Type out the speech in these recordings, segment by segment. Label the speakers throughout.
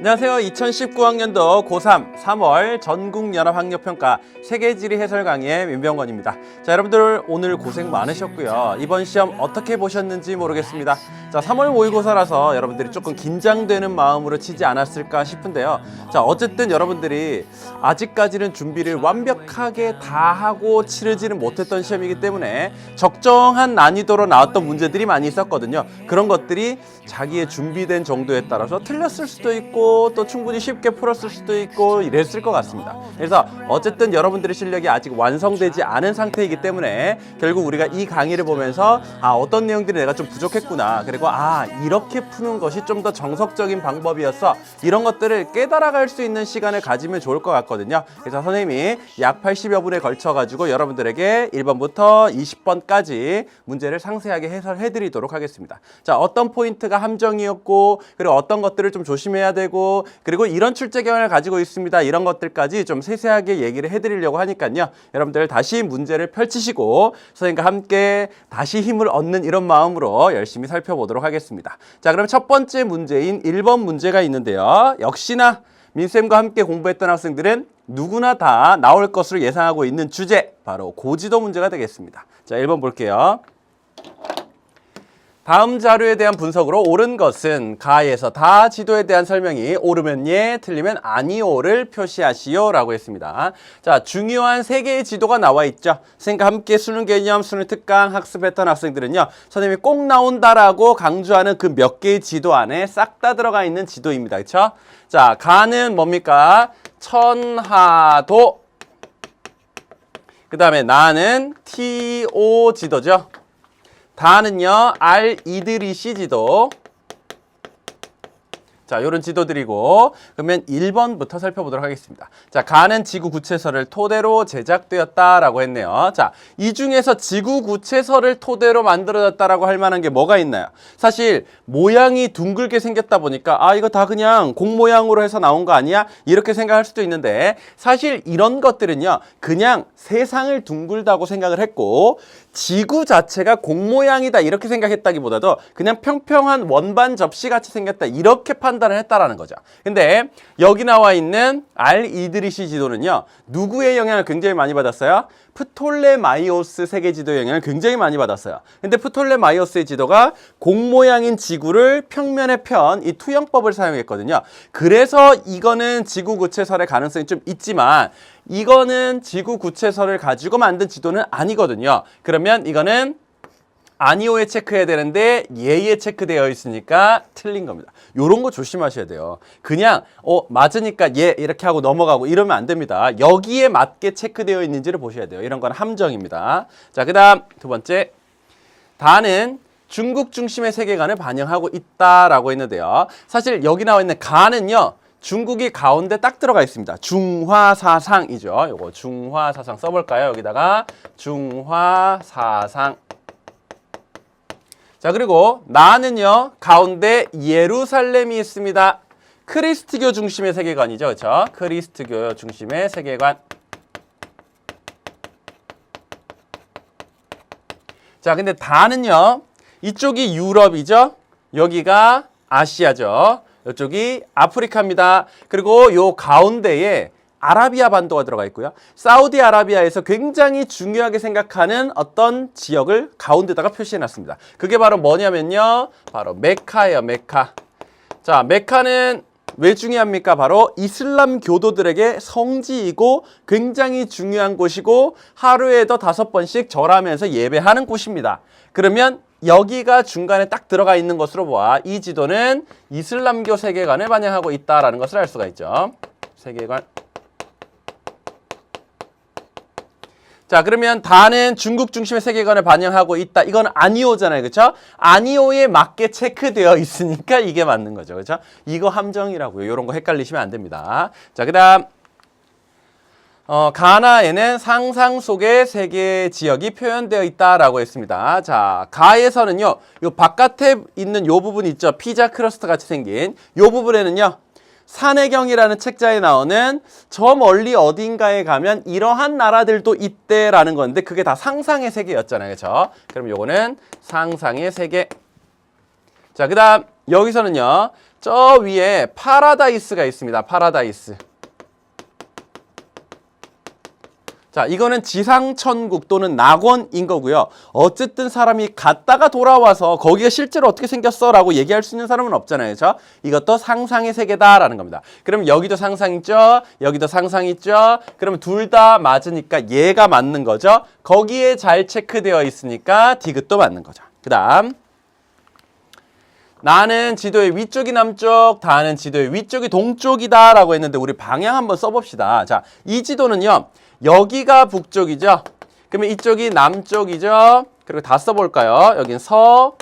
Speaker 1: 안녕하세요. 2019학년도 고3 3월 전국연합학력평가 세계지리 해설 강의의 민병건입니다. 자, 여러분들 오늘 고생 많으셨고요. 이번 시험 어떻게 보셨는지 모르겠습니다. 자, 3월 모의고사라서 여러분들이 조금 긴장되는 마음으로 치지 않았을까 싶은데요. 자, 어쨌든 여러분들이 아직까지는 준비를 완벽하게 다 하고 치르지는 못했던 시험이기 때문에 적정한 난이도로 나왔던 문제들이 많이 있었거든요. 그런 것들이 자기의 준비된 정도에 따라서 틀렸을 수도 있고 또 충분히 쉽게 풀었을 수도 있고 이랬을 것 같습니다. 그래서 어쨌든 여러분들의 실력이 아직 완성되지 않은 상태이기 때문에 결국 우리가 이 강의를 보면서 어떤 내용들이 내가 좀 부족했구나, 그리고 이렇게 푸는 것이 좀 더 정석적인 방법이었어, 이런 것들을 깨달아갈 수 있는 시간을 가지면 좋을 것 같거든요. 그래서 선생님이 약 80여 분에 걸쳐 가지고 여러분들에게 1번부터 20번까지 문제를 상세하게 해설해 드리도록 하겠습니다. 자, 어떤 포인트가 함정이었고, 그리고 어떤 것들을 좀 조심해야 되고, 그리고 이런 출제 경향을 가지고 있습니다, 이런 것들까지 좀 세세하게 얘기를 해드리려고 하니까요. 여러분들 다시 문제를 펼치시고 선생님과 함께 다시 힘을 얻는 이런 마음으로 열심히 살펴보도록 하겠습니다. 자, 그럼 첫 번째 문제인 1번 문제가 있는데요. 역시나 민쌤과 함께 공부했던 학생들은 누구나 다 나올 것으로 예상하고 있는 주제, 바로 고지도 문제가 되겠습니다. 자, 1번 볼게요. 다음 자료에 대한 분석으로 옳은 것은 가에서 다 지도에 대한 설명이 옳으면 예, 틀리면 아니오를 표시하시오 라고 했습니다. 자, 중요한 3개의 지도가 나와 있죠. 선생님과 함께 수능 개념, 수능 특강 학습했던 학생들은요, 선생님이 꼭 나온다라고 강조하는 그 몇 개의 지도 안에 싹 다 들어가 있는 지도입니다. 그렇죠? 자, 가는 뭡니까? 천하도. 그 다음에 나는 TO 지도죠. 다는요, R-이드리시 지도. 자, 요런 지도들이고, 그러면 1번부터 살펴보도록 하겠습니다. 자, 가는 지구 구체설을 토대로 제작되었다라고 했네요. 자, 이 중에서 지구 구체설을 토대로 만들어졌다라고 할 만한 게 뭐가 있나요? 사실 모양이 둥글게 생겼다 보니까 이거 다 그냥 공 모양으로 해서 나온 거 아니야? 이렇게 생각할 수도 있는데, 사실 이런 것들은요, 그냥 세상을 둥글다고 생각을 했고 지구 자체가 공 모양이다 이렇게 생각했다기보다도 그냥 평평한 원반 접시같이 생겼다 이렇게 판단을 했다라는 거죠. 근데 여기 나와 있는 R-이드리시 지도는요, 누구의 영향을 굉장히 많이 받았어요? 프톨레마이오스 세계 지도의 영향을 굉장히 많이 받았어요. 근데 프톨레마이오스의 지도가 공 모양인 지구를 평면에 편 이 투영법을 사용했거든요. 그래서 이거는 지구 구체설의 가능성이 좀 있지만 이거는 지구 구체설을 가지고 만든 지도는 아니거든요. 그러면 이거는 아니오에 체크해야 되는데 예에 체크되어 있으니까 틀린 겁니다. 요런 거 조심하셔야 돼요. 그냥 맞으니까 예 이렇게 하고 넘어가고 이러면 안 됩니다. 여기에 맞게 체크되어 있는지를 보셔야 돼요. 이런 건 함정입니다. 자, 그 다음 두 번째, 다는 중국 중심의 세계관을 반영하고 있다라고 했는데요. 사실 여기 나와 있는 가는요, 중국이 가운데 딱 들어가 있습니다. 중화사상이죠. 요거 중화사상 써볼까요? 여기다가 중화사상. 자, 그리고 나는요, 가운데 예루살렘이 있습니다. 크리스트교 중심의 세계관이죠. 그렇죠? 크리스트교 중심의 세계관. 자, 근데 다는요, 이쪽이 유럽이죠. 여기가 아시아죠. 이쪽이 아프리카입니다. 그리고 요 가운데에 아라비아 반도가 들어가 있고요. 사우디아라비아에서 굉장히 중요하게 생각하는 어떤 지역을 가운데다가 표시해 놨습니다. 그게 바로 뭐냐면요, 바로 메카예요. 메카. 자, 메카는 왜 중요합니까? 바로 이슬람 교도들에게 성지이고 굉장히 중요한 곳이고 하루에도 5번씩 절하면서 예배하는 곳입니다. 그러면 여기가 중간에 딱 들어가 있는 것으로 보아 이 지도는 이슬람교 세계관을 반영하고 있다라는 것을 알 수가 있죠. 세계관. 자, 그러면 다는 중국 중심의 세계관을 반영하고 있다. 이건 아니오잖아요. 그렇죠? 아니오에 맞게 체크되어 있으니까 이게 맞는 거죠. 그렇죠? 이거 함정이라고요. 이런 거 헷갈리시면 안 됩니다. 자, 그다음 가나에는 상상 속의 세계 지역이 표현되어 있다라고 했습니다. 자, 가에서는요, 요 바깥에 있는 요 부분 있죠. 피자 크러스트 같이 생긴 요 부분에는요, 산해경이라는 책자에 나오는 저 멀리 어딘가에 가면 이러한 나라들도 있대라는 건데 그게 다 상상의 세계였잖아요. 그렇죠? 그럼 요거는 상상의 세계. 자, 그다음 여기서는요, 저 위에 파라다이스가 있습니다. 파라다이스. 자, 이거는 지상천국 또는 낙원인 거고요. 어쨌든 사람이 갔다가 돌아와서 거기가 실제로 어떻게 생겼어? 라고 얘기할 수 있는 사람은 없잖아요. 그렇죠? 이것도 상상의 세계다라는 겁니다. 그럼 여기도 상상 있죠? 여기도 상상 있죠? 그러면 둘 다 맞으니까 얘가 맞는 거죠. 거기에 잘 체크되어 있으니까 디귿도 맞는 거죠. 그 다음 나는 지도의 위쪽이 남쪽, 다는 지도의 위쪽이 동쪽이다 라고 했는데 우리 방향 한번 써봅시다. 자, 이 지도는요. 여기가 북쪽이죠. 그러면 이쪽이 남쪽이죠. 그리고 다 써볼까요? 여긴 서,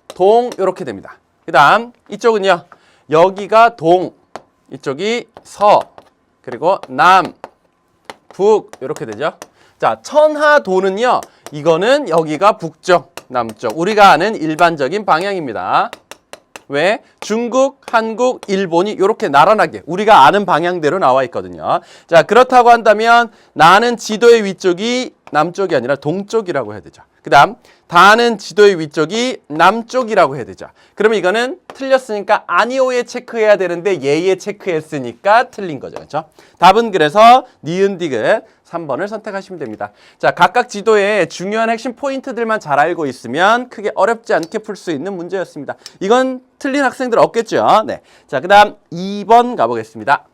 Speaker 1: 동 이렇게 됩니다. 그 다음 이쪽은요. 여기가 동, 이쪽이 서, 그리고 남, 북 이렇게 되죠. 자, 천하도는요. 이거는 여기가 북쪽, 남쪽. 우리가 아는 일반적인 방향입니다. 왜? 중국, 한국, 일본이 이렇게 나란하게 우리가 아는 방향대로 나와 있거든요. 자, 그렇다고 한다면 나는 지도의 위쪽이 남쪽이 아니라 동쪽이라고 해야 되죠. 그 다음 다는 지도의 위쪽이 남쪽이라고 해야 되죠. 그러면 이거는 틀렸으니까 아니오에 체크해야 되는데 예에 체크했으니까 틀린 거죠. 그렇죠? 답은 그래서 니은 디귿 3번을 선택하시면 됩니다. 자, 각각 지도의 중요한 핵심 포인트들만 잘 알고 있으면 크게 어렵지 않게 풀 수 있는 문제였습니다. 이건 틀린 학생들 없겠죠? 네. 자, 그 다음 2번 가보겠습니다.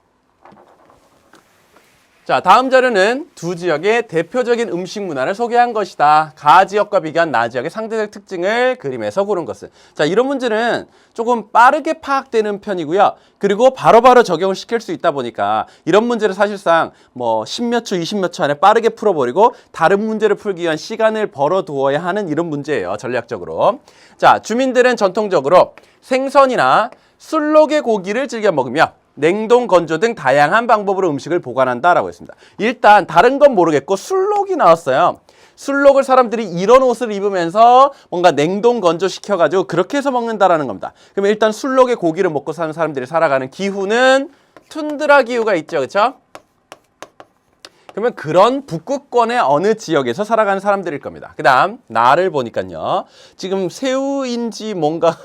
Speaker 1: 자, 다음 자료는 두 지역의 대표적인 음식 문화를 소개한 것이다. 가 지역과 비교한 나 지역의 상대적 특징을 그림에서 고른 것은. 자, 이런 문제는 조금 빠르게 파악되는 편이고요. 그리고 바로바로 적용을 시킬 수 있다 보니까 이런 문제를 사실상 뭐 10몇 초, 20몇 초 안에 빠르게 풀어버리고 다른 문제를 풀기 위한 시간을 벌어두어야 하는 이런 문제예요. 전략적으로. 자, 주민들은 전통적으로 생선이나 술록의 고기를 즐겨 먹으며 냉동, 건조 등 다양한 방법으로 음식을 보관한다라고 했습니다. 일단 다른 건 모르겠고 술록이 나왔어요. 술록을 사람들이 이런 옷을 입으면서 뭔가 냉동, 건조 시켜가지고 그렇게 해서 먹는다라는 겁니다. 그러면 일단 술록의 고기를 먹고 사는 사람들이 살아가는 기후는 툰드라 기후가 있죠. 그렇죠? 그러면 그런 북극권의 어느 지역에서 살아가는 사람들일 겁니다. 그 다음 나를 보니까요. 지금 새우인지 뭔가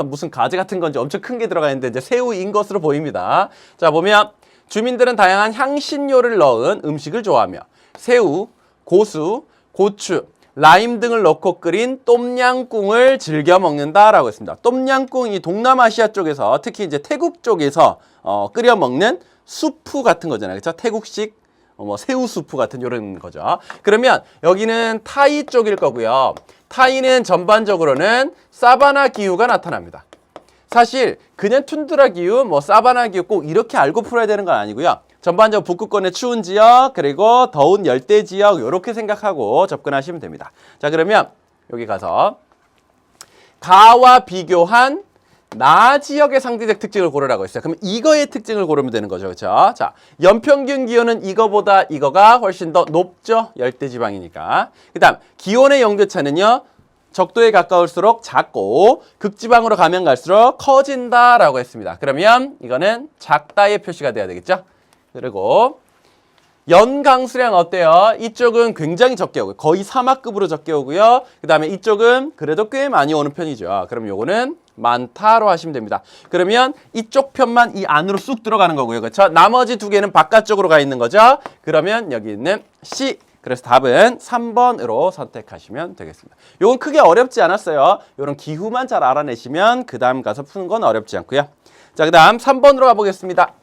Speaker 1: 무슨 가지 같은 건지 엄청 큰 게 들어가 있는데 이제 새우인 것으로 보입니다. 자, 보면 주민들은 다양한 향신료를 넣은 음식을 좋아하며 새우, 고수, 고추, 라임 등을 넣고 끓인 똠양꿍을 즐겨 먹는다라고 했습니다. 똠양꿍이 동남아시아 쪽에서 특히 이제 태국 쪽에서 끓여 먹는 수프 같은 거잖아요. 그렇죠? 태국식 뭐 새우 수프 같은 이런 거죠. 그러면 여기는 타이 쪽일 거고요. 타이는 전반적으로는 사바나 기후가 나타납니다. 사실 그냥 툰드라 기후, 뭐 사바나 기후 꼭 이렇게 알고 풀어야 되는 건 아니고요. 전반적으로 북극권의 추운 지역 그리고 더운 열대 지역 이렇게 생각하고 접근하시면 됩니다. 자, 그러면 여기 가서 가와 비교한 나 지역의 상대적 특징을 고르라고 했어요. 그럼 이거의 특징을 고르면 되는 거죠. 그렇죠? 자, 연평균 기온은 이거보다 이거가 훨씬 더 높죠. 열대지방이니까. 그 다음 기온의 영대차는요. 적도에 가까울수록 작고 극지방으로 가면 갈수록 커진다라고 했습니다. 그러면 이거는 작다의 표시가 돼야 되겠죠. 그리고 연강수량 어때요? 이쪽은 굉장히 적게 오고요. 거의 사막급으로 적게 오고요. 그 다음에 이쪽은 그래도 꽤 많이 오는 편이죠. 그럼 요거는 많다로 하시면 됩니다. 그러면 이쪽 편만 이 안으로 쑥 들어가는 거고요. 그렇죠? 나머지 두 개는 바깥쪽으로 가 있는 거죠. 그러면 여기 있는 C. 그래서 답은 3번으로 선택하시면 되겠습니다. 요건 크게 어렵지 않았어요. 요런 기후만 잘 알아내시면 그 다음 가서 푸는 건 어렵지 않고요. 자, 그 다음 3번으로 가보겠습니다.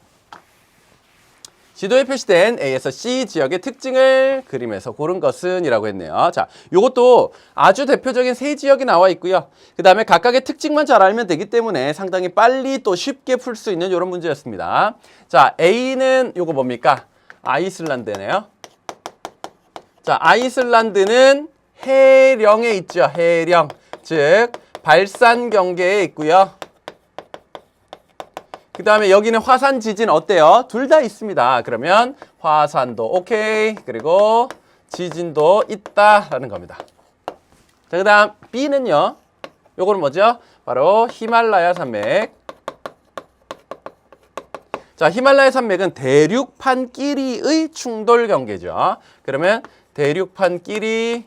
Speaker 1: 지도에 표시된 A에서 C 지역의 특징을 그림에서 고른 것은 이라고 했네요. 자, 요것도 아주 대표적인 세 지역이 나와 있고요. 그 다음에 각각의 특징만 잘 알면 되기 때문에 상당히 빨리 또 쉽게 풀 수 있는 이런 문제였습니다. 자, A는 요거 뭡니까? 아이슬란드네요. 자, 아이슬란드는 해령에 있죠. 해령. 즉, 발산 경계에 있고요. 그 다음에 여기는 화산 지진 어때요? 둘 다 있습니다. 그러면 화산도 오케이. 그리고 지진도 있다라는 겁니다. 자, 그 다음 B는요. 요거는 뭐죠? 바로 히말라야 산맥. 자, 히말라야 산맥은 대륙판끼리의 충돌 경계죠. 그러면 대륙판끼리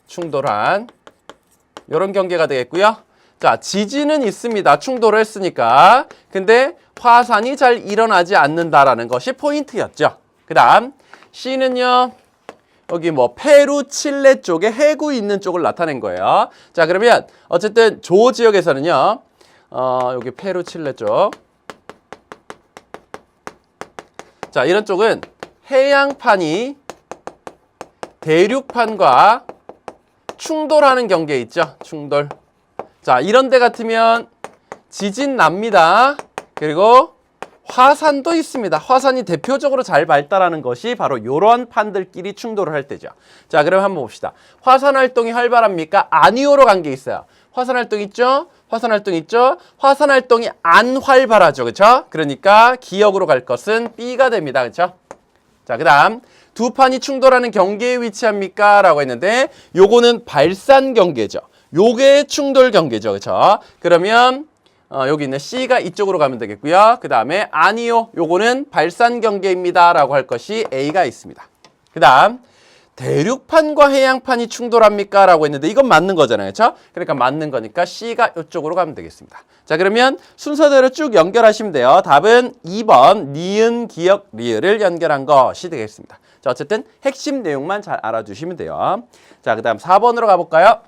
Speaker 1: 충돌한 이런 경계가 되겠고요. 자, 지진은 있습니다. 충돌을 했으니까. 근데 화산이 잘 일어나지 않는다라는 것이 포인트였죠. 그 다음 C는요. 여기 뭐 페루, 칠레 쪽에 해구 있는 쪽을 나타낸 거예요. 자, 그러면 어쨌든 조 지역에서는요. 여기 페루, 칠레 쪽. 자, 이런 쪽은 해양판이 대륙판과 충돌하는 경계에 있죠. 충돌. 자, 이런 데 같으면 지진 납니다. 그리고 화산도 있습니다. 화산이 대표적으로 잘 발달하는 것이 바로 이런 판들끼리 충돌을 할 때죠. 자, 그럼 한번 봅시다. 화산 활동이 활발합니까? 아니오로 간 게 있어요. 화산 활동 있죠? 화산 활동 있죠? 화산 활동이 안 활발하죠. 그렇죠? 그러니까 기역으로 갈 것은 B가 됩니다. 그렇죠? 자, 그다음 두 판이 충돌하는 경계에 위치합니까? 라고 했는데 요거는 발산 경계죠. 요게 충돌 경계죠. 그렇죠? 그러면 여기 있는 C가 이쪽으로 가면 되겠고요. 그 다음에 아니요. 요거는 발산 경계입니다. 라고 할 것이 A가 있습니다. 그 다음 대륙판과 해양판이 충돌합니까? 라고 했는데 이건 맞는 거잖아요. 그렇죠? 그러니까 맞는 거니까 C가 이쪽으로 가면 되겠습니다. 자, 그러면 순서대로 쭉 연결하시면 돼요. 답은 2번 니은, 기역, 리을을 연결한 것이 되겠습니다. 자, 어쨌든 핵심 내용만 잘 알아두시면 돼요. 자, 그 다음 4번으로 가볼까요?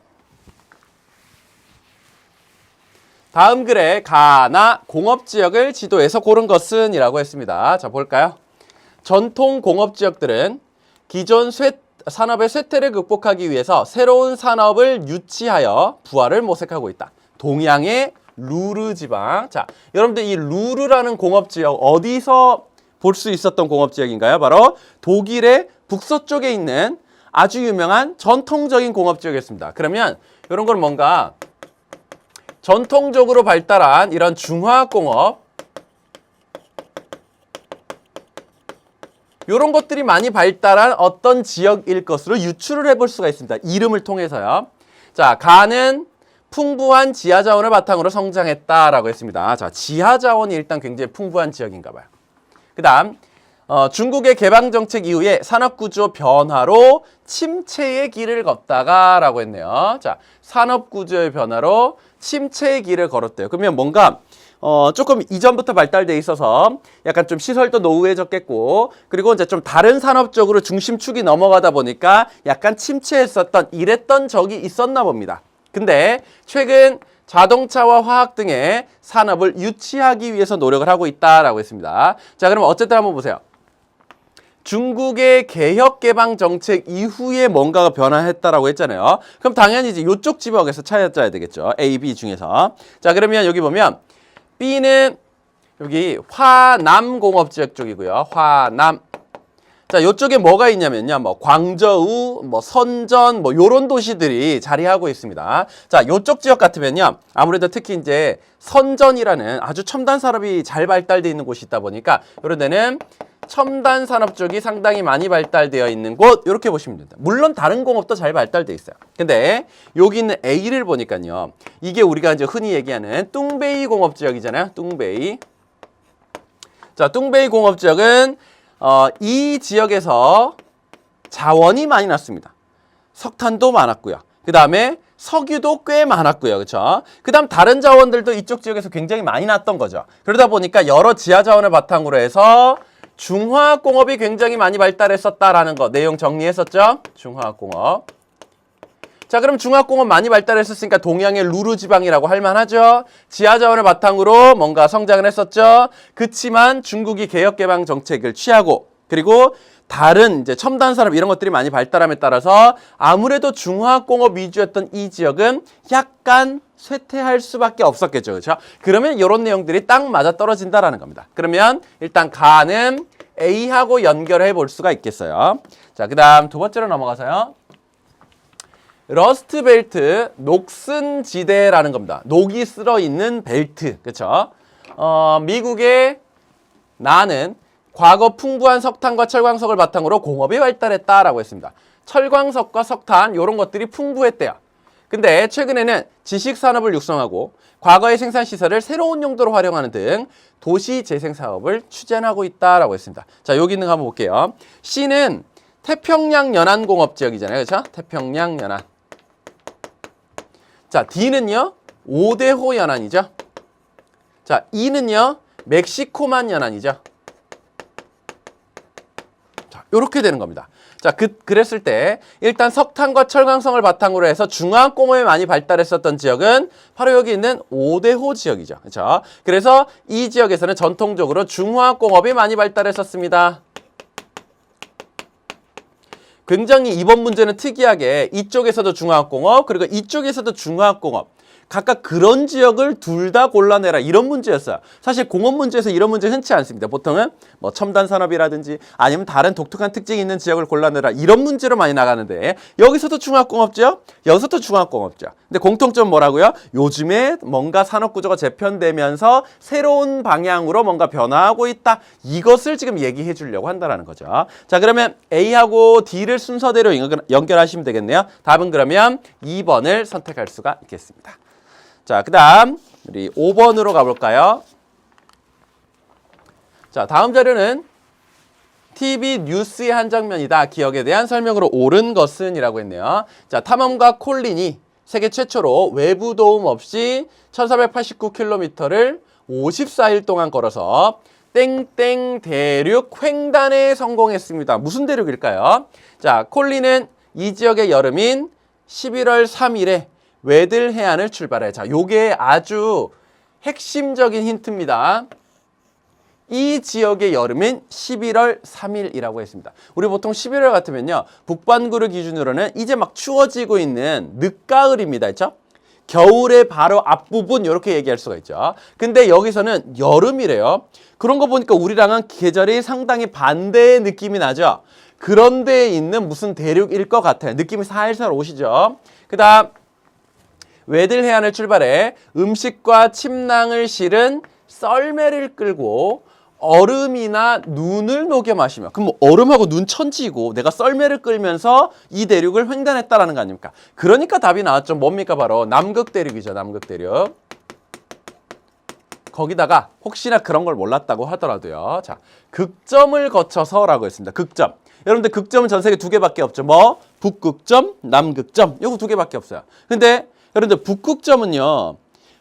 Speaker 1: 다음 글에 가나 공업지역을 지도에서 고른 것은 이라고 했습니다. 자, 볼까요? 전통 공업지역들은 기존 산업의 쇠퇴를 극복하기 위해서 새로운 산업을 유치하여 부활을 모색하고 있다. 동양의 루르 지방. 자, 여러분들 이 루르라는 공업지역 어디서 볼 수 있었던 공업지역인가요? 바로 독일의 북서쪽에 있는 아주 유명한 전통적인 공업지역이었습니다. 그러면 이런 건 뭔가 전통적으로 발달한 이런 중화학공업 이런 것들이 많이 발달한 어떤 지역일 것으로 유추를 해볼 수가 있습니다. 이름을 통해서요. 자, 가는 풍부한 지하자원을 바탕으로 성장했다라고 했습니다. 자, 지하자원이 일단 굉장히 풍부한 지역인가 봐요. 그 다음 중국의 개방정책 이후에 산업구조 변화로 침체의 길을 걷다가 라고 했네요. 자, 산업구조의 변화로 침체의 길을 걸었대요. 그러면 뭔가 조금 이전부터 발달돼 있어서 약간 좀 시설도 노후해졌겠고 그리고 이제 좀 다른 산업 쪽으로 중심축이 넘어가다 보니까 약간 침체했었던 이랬던 적이 있었나 봅니다. 근데 최근 자동차와 화학 등의 산업을 유치하기 위해서 노력을 하고 있다라고 했습니다. 자, 그럼 어쨌든 한번 보세요. 중국의 개혁 개방 정책 이후에 뭔가가 변화했다라고 했잖아요. 그럼 당연히 이제 이쪽 지역에서 찾아야 되겠죠. A, B 중에서. 자, 그러면 여기 보면 B는 여기 화남 공업지역 쪽이고요. 화남. 자, 이쪽에 뭐가 있냐면요. 뭐 광저우, 뭐 선전, 뭐 요런 도시들이 자리하고 있습니다. 자, 이쪽 지역 같으면요. 아무래도 특히 이제 선전이라는 아주 첨단 산업이 잘 발달되어 있는 곳이 있다 보니까 이런 데는 첨단 산업 쪽이 상당히 많이 발달되어 있는 곳 이렇게 보시면 됩니다. 물론 다른 공업도 잘 발달되어 있어요. 근데 여기 있는 A를 보니까요. 이게 우리가 이제 흔히 얘기하는 뚱베이 공업 지역이잖아요. 뚱베이. 자, 뚱베이 공업 지역은 이 지역에서 자원이 많이 났습니다. 석탄도 많았고요. 그 다음에 석유도 꽤 많았고요. 그렇죠? 그 다음 다른 자원들도 이쪽 지역에서 굉장히 많이 났던 거죠. 그러다 보니까 여러 지하 자원을 바탕으로 해서 중화학공업이 굉장히 많이 발달했었다라는 거 내용 정리했었죠? 중화학공업. 자, 그럼 중화학공업 많이 발달했었으니까 동양의 루르 지방이라고 할 만하죠? 지하자원을 바탕으로 뭔가 성장을 했었죠? 그치만 중국이 개혁개방 정책을 취하고 그리고 다른 이제 첨단 산업 이런 것들이 많이 발달함에 따라서 아무래도 중화학공업 위주였던 이 지역은 약간 쇠퇴할 수밖에 없었겠죠. 그렇죠? 그러면 이런 내용들이 딱 맞아 떨어진다라는 겁니다. 그러면 일단 가는 A하고 연결해 볼 수가 있겠어요. 자, 그 다음 두 번째로 넘어가서요. 러스트 벨트, 녹슨 지대라는 겁니다. 녹이 쓸어 있는 벨트. 그렇죠? 미국의 나는 과거 풍부한 석탄과 철광석을 바탕으로 공업이 발달했다라고 했습니다. 철광석과 석탄 이런 것들이 풍부했대요. 근데 최근에는 지식산업을 육성하고 과거의 생산시설을 새로운 용도로 활용하는 등 도시 재생 사업을 추진하고 있다라고 했습니다. 자, 여기 있는 거 한번 볼게요. C는 태평양 연안 공업 지역이잖아요. 그렇죠? 태평양 연안. 자, D는요. 오데호 연안이죠. 자, E는요, 멕시코만 연안이죠. 자, 요렇게 되는 겁니다. 자, 그랬을 때 일단 석탄과 철강성을 바탕으로 해서 중화학공업이 많이 발달했었던 지역은 바로 여기 있는 오데호 지역이죠. 그렇죠? 그래서 이 지역에서는 전통적으로 중화학공업이 많이 발달했었습니다. 굉장히 이번 문제는 특이하게 이쪽에서도 중화학공업 그리고 이쪽에서도 중화학공업 각각 그런 지역을 둘 다 골라내라 이런 문제였어요. 사실 공업 문제에서 이런 문제 흔치 않습니다. 보통은 뭐 첨단 산업이라든지 아니면 다른 독특한 특징이 있는 지역을 골라내라 이런 문제로 많이 나가는데 여기서도 중화학공업지요? 여기서도 중화학공업지요. 근데 공통점 뭐라고요? 요즘에 뭔가 산업구조가 재편되면서 새로운 방향으로 뭔가 변화하고 있다. 이것을 지금 얘기해 주려고 한다는 거죠. 자, 그러면 A하고 D를 순서대로 연결하시면 되겠네요. 답은 그러면 2번을 선택할 수가 있겠습니다. 자, 그 다음 우리 5번으로 가볼까요? 자, 다음 자료는 TV 뉴스의 한 장면이다. 기억에 대한 설명으로 옳은 것은 이라고 했네요. 자, 탐험가 콜린이 세계 최초로 외부 도움 없이 1489km를 54일 동안 걸어서 땡땡 대륙 횡단에 성공했습니다. 무슨 대륙일까요? 자, 콜린은 이 지역의 여름인 11월 3일에 웨들 해안을 출발해. 자, 요게 아주 핵심적인 힌트입니다. 이 지역의 여름인 11월 3일이라고 했습니다. 우리 보통 11월 같으면요, 북반구를 기준으로는 이제 막 추워지고 있는 늦가을입니다. 그렇죠? 겨울의 바로 앞부분 이렇게 얘기할 수가 있죠. 근데 여기서는 여름이래요. 그런 거 보니까 우리랑은 계절이 상당히 반대의 느낌이 나죠. 그런 데에 있는 무슨 대륙일 것 같아요. 느낌이 살살 오시죠. 그 다음 웨들 해안을 출발해 음식과 침낭을 실은 썰매를 끌고 얼음이나 눈을 녹여 마시며, 그럼 뭐 얼음하고 눈 천지고 내가 썰매를 끌면서 이 대륙을 횡단했다라는 거 아닙니까? 그러니까 답이 나왔죠. 뭡니까? 바로 남극 대륙이죠. 남극 대륙. 거기다가 혹시나 그런 걸 몰랐다고 하더라도요. 자, 극점을 거쳐서라고 했습니다. 극점. 여러분들 극점은 전 세계 2개밖에 없죠. 뭐? 북극점, 남극점. 요거 2개밖에 없어요. 근데 여러분들 북극점은요,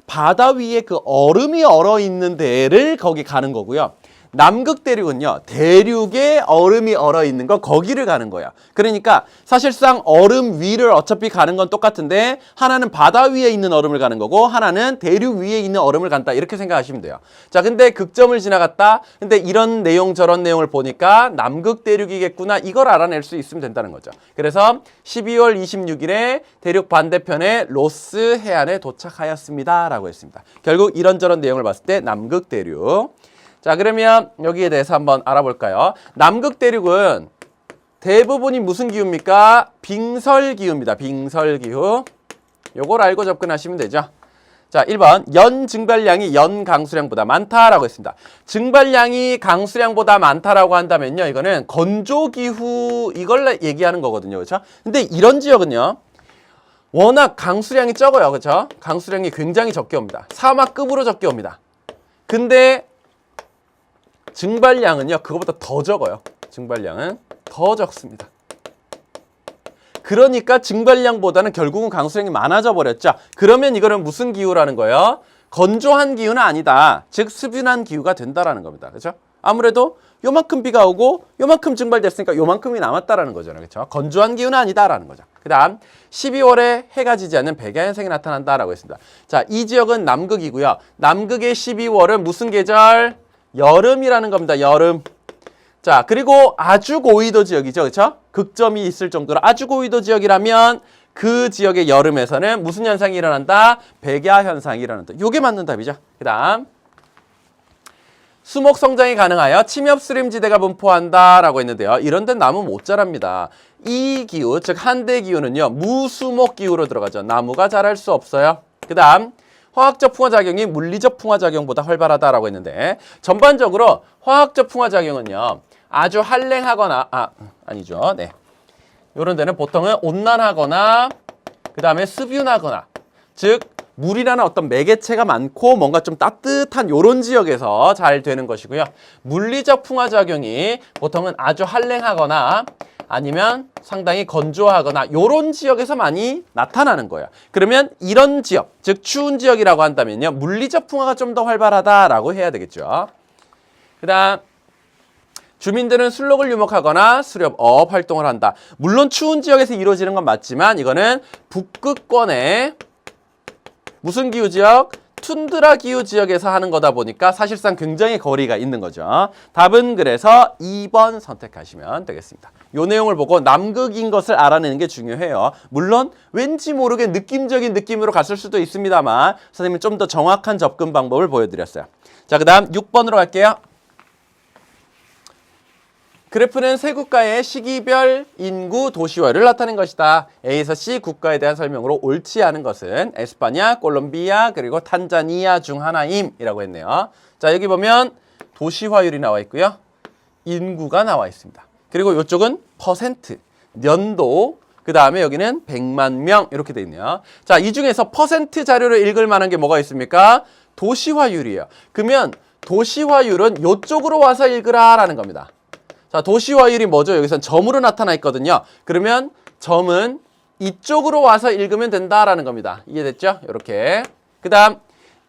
Speaker 1: 바다 위에 그 얼음이 얼어 있는 데를 거기 가는 거고요. 남극 대륙은요, 대륙에 얼음이 얼어 있는 거 거기를 가는 거야. 그러니까 사실상 얼음 위를 어차피 가는 건 똑같은데 하나는 바다 위에 있는 얼음을 가는 거고 하나는 대륙 위에 있는 얼음을 간다. 이렇게 생각하시면 돼요. 자, 근데 극점을 지나갔다. 근데 이런 내용 저런 내용을 보니까 남극 대륙이겠구나. 이걸 알아낼 수 있으면 된다는 거죠. 그래서 12월 26일에 대륙 반대편의 로스 해안에 도착하였습니다. 라고 했습니다. 결국 이런저런 내용을 봤을 때 남극 대륙. 자, 그러면 여기에 대해서 한번 알아볼까요? 남극 대륙은 대부분이 무슨 기후입니까? 빙설기후입니다. 빙설기후. 요걸 알고 접근하시면 되죠. 자, 1번 연 증발량이 연 강수량보다 많다라고 했습니다. 증발량이 강수량보다 많다라고 한다면요, 이거는 건조기후 이걸 얘기하는 거거든요. 그렇죠? 근데 이런 지역은요, 워낙 강수량이 적어요. 그렇죠? 강수량이 굉장히 적게 옵니다. 사막급으로 적게 옵니다. 근데 증발량은요, 그거보다 더 적어요. 증발량은 더 적습니다. 그러니까 증발량보다는 결국은 강수량이 많아져 버렸죠. 그러면 이거는 무슨 기후라는 거예요? 건조한 기후는 아니다. 즉 수분한 기후가 된다라는 겁니다. 그렇죠? 아무래도 요만큼 비가 오고 요만큼 증발됐으니까 요만큼이 남았다라는 거잖아요. 그렇죠? 건조한 기후는 아니다라는 거죠. 그 다음 12월에 해가 지지 않는 백야현상이 나타난다라고 했습니다. 자, 이 지역은 남극이고요. 남극의 12월은 무슨 계절? 여름이라는 겁니다. 여름. 자, 그리고 아주 고위도 지역이죠. 그렇죠? 극점이 있을 정도로 아주 고위도 지역이라면 그 지역의 여름에서는 무슨 현상이 일어난다? 백야 현상이 일어난다. 요게 맞는 답이죠. 그다음 수목 성장이 가능하여 침엽수림지대가 분포한다라고 했는데요. 이런 데는 나무 못 자랍니다. 이 기후, 즉 한대 기후는요, 무수목 기후로 들어가죠. 나무가 자랄 수 없어요. 그다음 화학적 풍화작용이 물리적 풍화작용보다 활발하다라고 했는데, 전반적으로 화학적 풍화작용은요, 아주 한랭하거나, 아니죠. 네. 요런 데는 보통은 온난하거나, 그 다음에 습윤하거나, 즉, 물이라는 어떤 매개체가 많고 뭔가 좀 따뜻한 요런 지역에서 잘 되는 것이고요. 물리적 풍화작용이 보통은 아주 한랭하거나 아니면 상당히 건조하거나 요런 지역에서 많이 나타나는 거예요. 그러면 이런 지역, 즉 추운 지역이라고 한다면요. 물리적 풍화가 좀 더 활발하다라고 해야 되겠죠. 그다음 주민들은 술록을 유목하거나 수렵업 활동을 한다. 물론 추운 지역에서 이루어지는 건 맞지만 이거는 북극권의 무슨 기후 지역? 툰드라 기후 지역에서 하는 거다 보니까 사실상 굉장히 거리가 있는 거죠. 답은 그래서 2번 선택하시면 되겠습니다. 이 내용을 보고 남극인 것을 알아내는 게 중요해요. 물론 왠지 모르게 느낌적인 느낌으로 갔을 수도 있습니다만 선생님이 좀 더 정확한 접근 방법을 보여드렸어요. 자, 그 다음 6번으로 갈게요. 그래프는 세 국가의 시기별 인구 도시화를 나타낸 것이다. A에서 C 국가에 대한 설명으로 옳지 않은 것은 에스파냐, 콜롬비아, 그리고 탄자니아 중 하나임 이라고 했네요. 자, 여기 보면 도시화율이 나와 있고요. 인구가 나와 있습니다. 그리고 이쪽은 퍼센트, 년도, 그 다음에 여기는 100만 명 이렇게 돼 있네요. 자, 이 중에서 퍼센트 자료를 읽을 만한 게 뭐가 있습니까? 도시화율이에요. 그러면 도시화율은 이쪽으로 와서 읽으라라는 겁니다. 자, 도시화율이 뭐죠? 여기선 점으로 나타나 있거든요. 그러면 점은 이쪽으로 와서 읽으면 된다라는 겁니다. 이해됐죠? 이렇게. 그 다음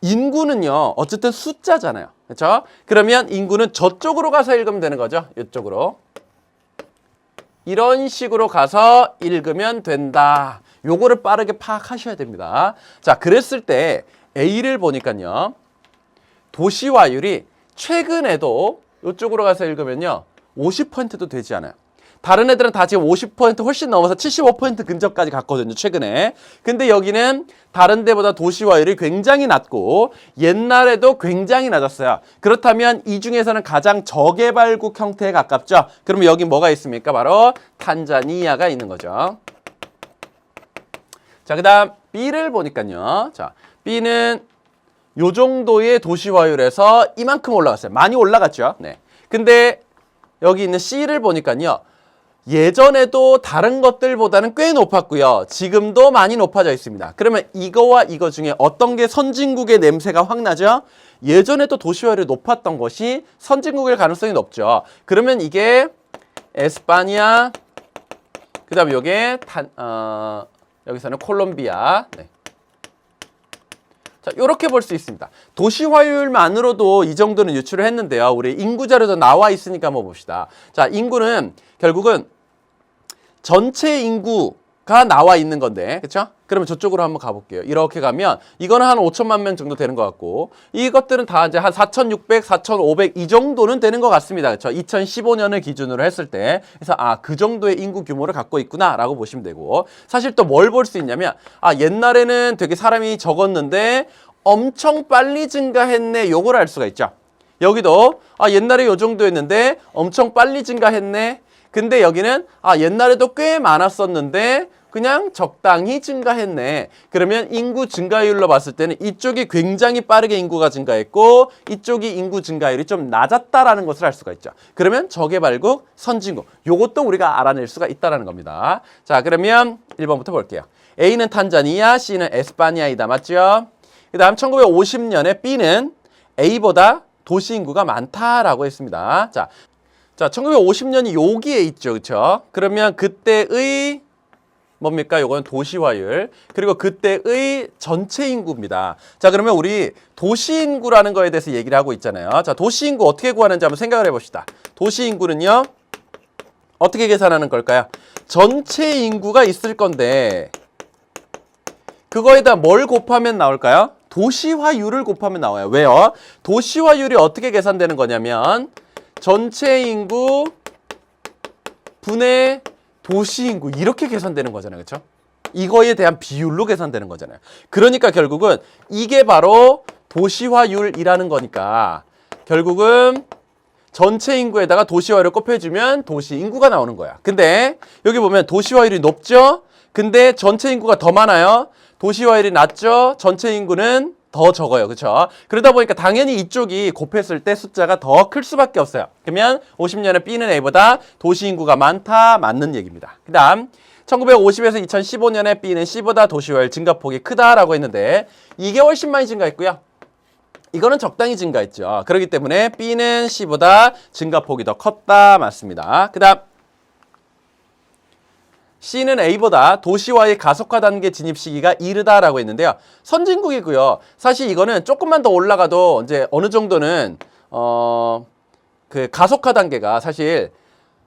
Speaker 1: 인구는요. 어쨌든 숫자잖아요. 그렇죠? 그러면 인구는 저쪽으로 가서 읽으면 되는 거죠. 이쪽으로. 이런 식으로 가서 읽으면 된다. 요거를 빠르게 파악하셔야 됩니다. 자, 그랬을 때 A를 보니까요. 도시화율이 최근에도 이쪽으로 가서 읽으면요. 50%도 되지 않아요. 다른 애들은 다 지금 50% 훨씬 넘어서 75% 근접까지 갔거든요. 최근에. 근데 여기는 다른 데보다 도시화율이 굉장히 낮고 옛날에도 굉장히 낮았어요. 그렇다면 이 중에서는 가장 저개발국 형태에 가깝죠. 그러면 여기 뭐가 있습니까? 바로 탄자니아가 있는 거죠. 자, 그 다음 B를 보니까요. 자, B는 요 정도의 도시화율에서 이만큼 올라갔어요. 많이 올라갔죠. 네. 근데 여기 있는 C를 보니까요. 예전에도 다른 것들보다는 꽤 높았고요. 지금도 많이 높아져 있습니다. 그러면 이거와 이거 중에 어떤 게 선진국의 냄새가 확 나죠? 예전에도 도시화율이 높았던 것이 선진국일 가능성이 높죠. 그러면 이게 에스파냐, 그 다음에 이게 여기서는 콜롬비아. 네. 자, 이렇게 볼 수 있습니다. 도시화율만으로도 이 정도는 유출을 했는데요. 우리 인구 자료도 나와 있으니까 한번 봅시다. 자, 인구는 결국은 전체 인구가 나와 있는 건데, 그렇죠? 그러면 저쪽으로 한번 가볼게요. 이렇게 가면 이거는 한 5천만 명 정도 되는 것 같고 이것들은 다 이제 한 4,600, 4,500 이 정도는 되는 것 같습니다. 그렇죠? 2015년을 기준으로 했을 때 그래서 그 정도의 인구 규모를 갖고 있구나라고 보시면 되고 사실 또 뭘 볼 수 있냐면 옛날에는 되게 사람이 적었는데 엄청 빨리 증가했네 요걸 알 수가 있죠. 여기도 옛날에 요 정도였는데 엄청 빨리 증가했네. 근데 여기는 옛날에도 꽤 많았었는데 그냥 적당히 증가했네. 그러면 인구 증가율로 봤을 때는 이쪽이 굉장히 빠르게 인구가 증가했고 이쪽이 인구 증가율이 좀 낮았다라는 것을 알 수가 있죠. 그러면 저개발국, 선진국 요것도 우리가 알아낼 수가 있다는 겁니다. 자, 그러면 1번부터 볼게요. A는 탄자니아, C는 에스파니아이다. 맞죠? 그 다음 1950년에 B는 A보다 도시 인구가 많다라고 했습니다. 자, 1950년이 여기에 있죠. 그렇죠? 그러면 그때의 뭡니까? 요거는 도시화율. 그리고 그때의 전체 인구입니다. 자, 그러면 우리 도시 인구라는 거에 대해서 얘기를 하고 있잖아요. 자, 도시 인구 어떻게 구하는지 한번 생각을 해봅시다. 도시 인구는요. 어떻게 계산하는 걸까요? 전체 인구가 있을 건데 그거에다 뭘 곱하면 나올까요? 도시화율을 곱하면 나와요. 왜요? 도시화율이 어떻게 계산되는 거냐면 전체 인구 분의 도시 인구 이렇게 계산되는 거잖아요. 그렇죠? 이거에 대한 비율로 계산되는 거잖아요. 그러니까 결국은 이게 바로 도시화율이라는 거니까 결국은 전체 인구에다가 도시화율을 곱해주면 도시 인구가 나오는 거야. 근데 여기 보면 도시화율이 높죠? 근데 전체 인구가 더 많아요. 도시화율이 낮죠? 전체 인구는 더 적어요. 그렇죠? 그러다 보니까 당연히 이쪽이 곱했을 때 숫자가 더 클 수밖에 없어요. 그러면 50년에 B는 A보다 도시 인구가 많다. 맞는 얘기입니다. 그 다음 1950에서 2015년에 B는 C보다 도시화율 증가폭이 크다라고 했는데 이게 훨씬 많이 증가했고요. 이거는 적당히 증가했죠. 그렇기 때문에 B는 C보다 증가폭이 더 컸다. 맞습니다. 그 다음 C는 A보다 도시와의 가속화 단계 진입 시기가 이르다라고 했는데요. 선진국이고요. 사실 이거는 조금만 더 올라가도 이제 어느 정도는 그 가속화 단계가 사실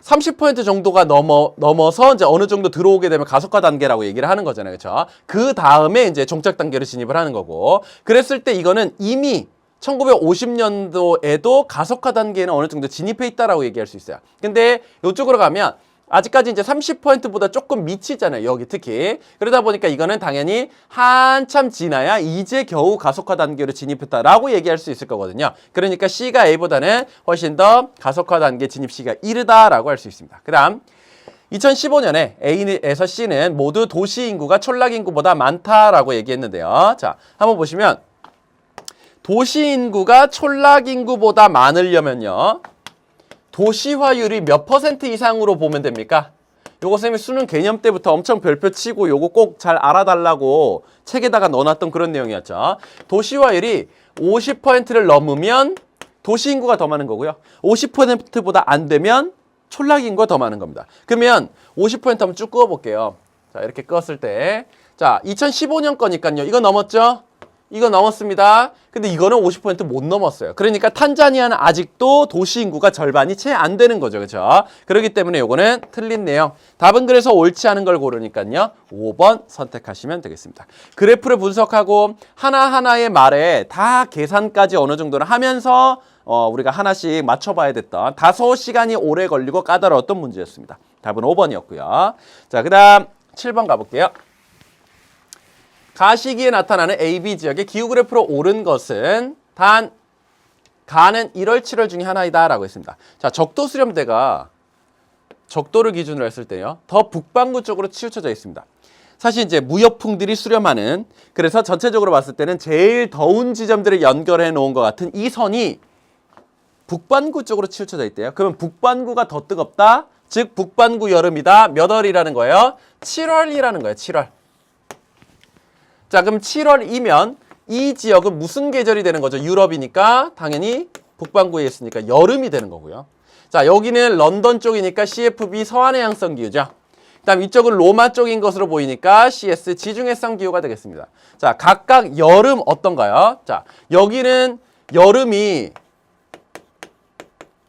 Speaker 1: 30% 정도가 넘어서 이제 어느 정도 들어오게 되면 가속화 단계라고 얘기를 하는 거잖아요. 그렇죠? 그 다음에 이제 종착 단계로 진입을 하는 거고. 그랬을 때 이거는 이미 1950년도에도 가속화 단계는 어느 정도 진입해 있다라고 얘기할 수 있어요. 근데 이쪽으로 가면 아직까지 이제 30%보다 조금 미치잖아요. 여기 특히. 그러다 보니까 이거는 당연히 한참 지나야 이제 겨우 가속화 단계로 진입했다라고 얘기할 수 있을 거거든요. 그러니까 C가 A보다는 훨씬 더 가속화 단계 진입 시기가 이르다라고 할 수 있습니다. 그 다음 2015년에 A에서 C는 모두 도시 인구가 촌락 인구보다 많다라고 얘기했는데요. 자, 한번 보시면 도시 인구가 촌락 인구보다 많으려면요. 도시화율이 몇 % 이상으로 보면 됩니까? 요거 쌤이 수능 개념 때부터 엄청 별표 치고 요거 꼭 잘 알아달라고 책에다가 넣어놨던 그런 내용이었죠. 도시화율이 50%를 넘으면 도시인구가 더 많은 거고요. 50%보다 안 되면 촌락인구가 더 많은 겁니다. 그러면 50% 한번 쭉 그어볼게요. 자, 이렇게 그었을 때. 자, 2015년 거니까요. 이거 넘었죠? 이거 넘었습니다. 근데 이거는 50% 못 넘었어요. 그러니까 탄자니아는 아직도 도시 인구가 절반이 채 안 되는 거죠. 그렇죠? 그렇기 때문에 이거는 틀린 내용. 답은 그래서 옳지 않은 걸 고르니까요. 5번 선택하시면 되겠습니다. 그래프를 분석하고 하나하나의 말에 다 계산까지 어느 정도는 하면서 우리가 하나씩 맞춰봐야 됐던 다소 시간이 오래 걸리고 까다로웠던 문제였습니다. 답은 5번이었고요. 자, 그 다음 7번 가볼게요. 가시기에 나타나는 AB 지역의 기후그래프로 오른 것은 단 가는 1월, 7월 중에 하나이다 라고 했습니다. 자, 적도 수렴대가 적도를 기준으로 했을 때요. 더 북반구 쪽으로 치우쳐져 있습니다. 사실 이제 무역풍들이 수렴하는, 그래서 전체적으로 봤을 때는 제일 더운 지점들을 연결해 놓은 것 같은 이 선이 북반구 쪽으로 치우쳐져 있대요. 그러면 북반구가 더 뜨겁다. 즉 북반구 여름이다. 몇 월이라는 거예요? 7월이라는 거예요. 7월. 자, 그럼 7월이면 이 지역은 무슨 계절이 되는 거죠? 유럽이니까 당연히 북반구에 있으니까 여름이 되는 거고요. 자, 여기는 런던 쪽이니까 CFB 서한해양성 기후죠. 그다음 이쪽은 로마 쪽인 것으로 보이니까 CS 지중해성 기후가 되겠습니다. 자, 각각 여름 어떤가요? 자, 여기는 여름이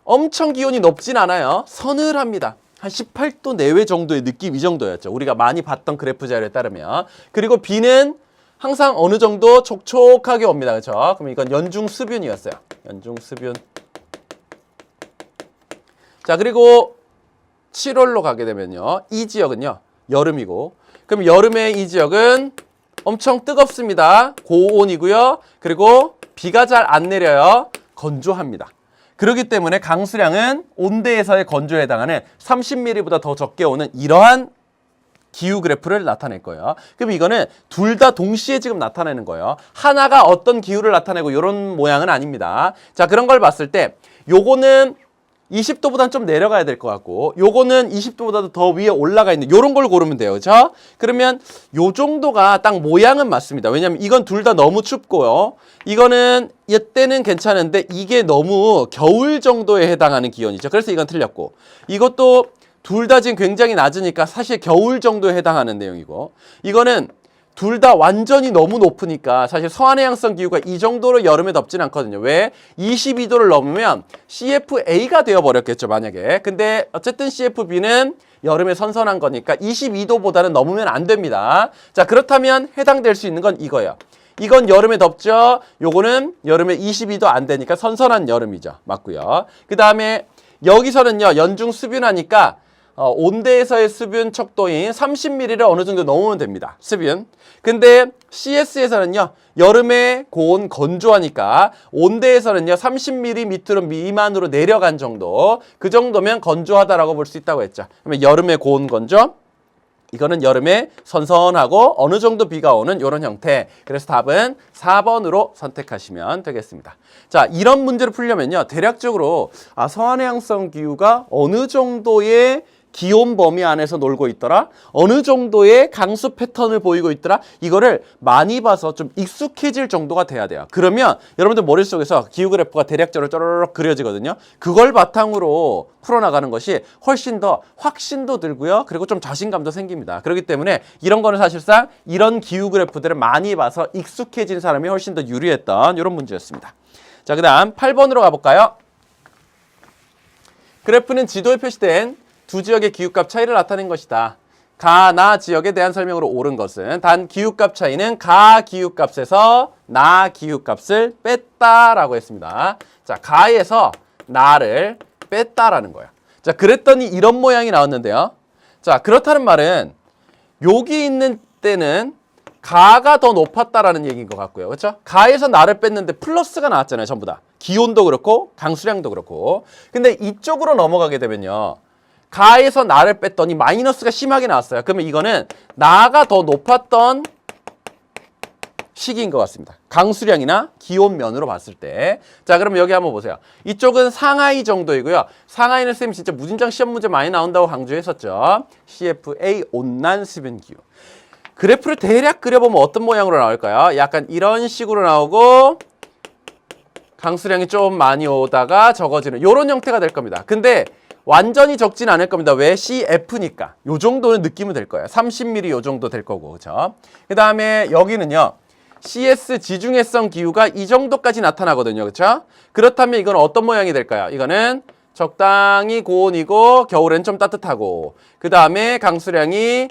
Speaker 1: 엄청 기온이 높진 않아요. 서늘합니다. 한 18도 내외 정도의 느낌, 이 정도였죠. 우리가 많이 봤던 그래프 자료에 따르면. 그리고 비는 항상 어느 정도 촉촉하게 옵니다. 그렇죠? 그럼 이건 연중수분이었어요. 연중수분. 자, 그리고 7월로 가게 되면요. 이 지역은요. 여름이고. 그럼 여름의 이 지역은 엄청 뜨겁습니다. 고온이고요. 그리고 비가 잘 안 내려요. 건조합니다. 그렇기 때문에 강수량은 온대에서의 건조에 해당하는 30mm보다 더 적게 오는 이러한 기후 그래프를 나타낼 거예요. 그럼 이거는 둘 다 동시에 지금 나타내는 거예요. 하나가 어떤 기후를 나타내고 이런 모양은 아닙니다. 자, 그런 걸 봤을 때 요거는 20도보다는 좀 내려가야 될 것 같고 요거는 20도보다도 더 위에 올라가 있는 요런 걸 고르면 돼요. 그렇죠? 그러면 요 정도가 딱 모양은 맞습니다. 왜냐면 이건 둘 다 너무 춥고요. 이거는 이때는 괜찮은데 이게 너무 겨울 정도에 해당하는 기온이죠. 그래서 이건 틀렸고 이것도 둘 다 지금 굉장히 낮으니까 사실 겨울 정도에 해당하는 내용이고 이거는 둘 다 완전히 너무 높으니까 사실 서한해양성 기후가 이 정도로 여름에 덥진 않거든요. 왜? 22도를 넘으면 CFA가 되어버렸겠죠, 만약에. 근데 어쨌든 CFB는 여름에 선선한 거니까 22도보다는 넘으면 안 됩니다. 자, 그렇다면 해당될 수 있는 건 이거예요. 이건 여름에 덥죠. 요거는 여름에 22도 안 되니까 선선한 여름이죠. 맞고요. 그 다음에 여기서는요, 연중 수분하니까 온대에서의 수분 척도인 30mm를 어느 정도 넘으면 됩니다. 수분. 근데 CS에서는요. 여름에 고온 건조하니까 온대에서는요. 30mm 밑으로 미만으로 내려간 정도. 그 정도면 건조하다라고 볼 수 있다고 했죠. 그러면 여름에 고온 건조. 이거는 여름에 선선하고 어느 정도 비가 오는 이런 형태. 그래서 답은 4번으로 선택하시면 되겠습니다. 자, 이런 문제를 풀려면요. 대략적으로 서한해양성 기후가 어느 정도의 기온 범위 안에서 놀고 있더라? 어느 정도의 강수 패턴을 보이고 있더라? 이거를 많이 봐서 좀 익숙해질 정도가 돼야 돼요. 그러면 여러분들 머릿속에서 기후 그래프가 대략적으로 쪼르륵 그려지거든요. 그걸 바탕으로 풀어나가는 것이 훨씬 더 확신도 들고요. 그리고 좀 자신감도 생깁니다. 그렇기 때문에 이런 거는 사실상 이런 기후 그래프들을 많이 봐서 익숙해진 사람이 훨씬 더 유리했던 이런 문제였습니다. 자, 그 다음 8번으로 가볼까요? 그래프는 지도에 표시된 두 지역의 기후값 차이를 나타낸 것이다. 가, 나 지역에 대한 설명으로 옳은 것은 단 기후값 차이는 가 기후값에서 나 기후값을 뺐다라고 했습니다. 자, 가에서 나를 뺐다라는 거예요. 자, 그랬더니 이런 모양이 나왔는데요. 자, 그렇다는 말은 여기 있는 때는 가가 더 높았다라는 얘기인 것 같고요. 그렇죠? 가에서 나를 뺐는데 플러스가 나왔잖아요. 전부 다. 기온도 그렇고 강수량도 그렇고. 근데 이쪽으로 넘어가게 되면요. 가에서 나를 뺐더니 마이너스가 심하게 나왔어요. 그러면 이거는 나가 더 높았던 시기인 것 같습니다. 강수량이나 기온 면으로 봤을 때. 자, 그럼 여기 한번 보세요. 이쪽은 상하이 정도이고요. 상하이는 쌤이 진짜 무진장 시험 문제 많이 나온다고 강조했었죠. CFA 온난 수변 기후. 그래프를 대략 그려보면 어떤 모양으로 나올까요? 약간 이런 식으로 나오고 강수량이 좀 많이 오다가 적어지는 이런 형태가 될 겁니다. 근데 완전히 적진 않을 겁니다. 왜? CF니까. 요 정도는 느낌은 될 거예요. 30mm 요 정도 될 거고. 그렇죠? 그 다음에 여기는요. CS 지중해성 기후가 이 정도까지 나타나거든요. 그렇죠? 그렇다면 이건 어떤 모양이 될까요? 이거는 적당히 고온이고 겨울엔 좀 따뜻하고 그 다음에 강수량이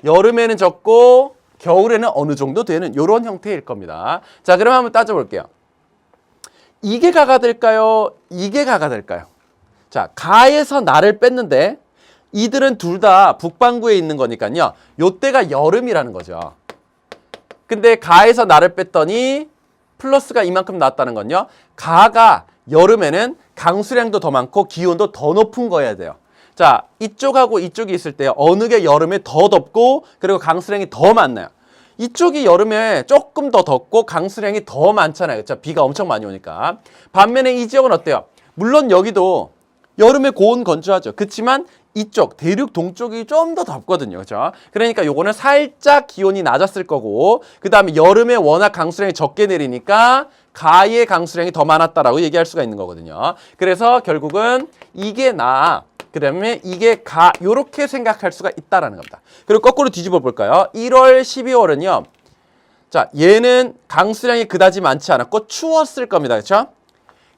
Speaker 1: 여름에는 적고 겨울에는 어느 정도 되는 이런 형태일 겁니다. 자, 그럼 한번 따져볼게요. 이게 가가 될까요? 이게 가가 될까요? 자, 가에서 나를 뺐는데 이들은 둘 다 북반구에 있는 거니까요. 요때가 여름이라는 거죠. 근데 가에서 나를 뺐더니 플러스가 이만큼 나왔다는 건요. 가가 여름에는 강수량도 더 많고 기온도 더 높은 거여야 돼요. 자, 이쪽하고 이쪽이 있을 때 어느 게 여름에 더 덥고 그리고 강수량이 더 많나요? 이쪽이 여름에 조금 더 덥고 강수량이 더 많잖아요. 그렇죠? 비가 엄청 많이 오니까. 반면에 이 지역은 어때요? 물론 여기도 여름에 고온 건조하죠. 그렇지만 이쪽 대륙 동쪽이 좀 더 덥거든요. 그렇죠? 그러니까 요거는 살짝 기온이 낮았을 거고 그다음에 여름에 워낙 강수량이 적게 내리니까 가의 강수량이 더 많았다라고 얘기할 수가 있는 거거든요. 그래서 결국은 이게 나 그다음에 이게 가 요렇게 생각할 수가 있다라는 겁니다. 그리고 거꾸로 뒤집어 볼까요? 1월, 12월은요. 자, 얘는 강수량이 그다지 많지 않았고 추웠을 겁니다. 그렇죠?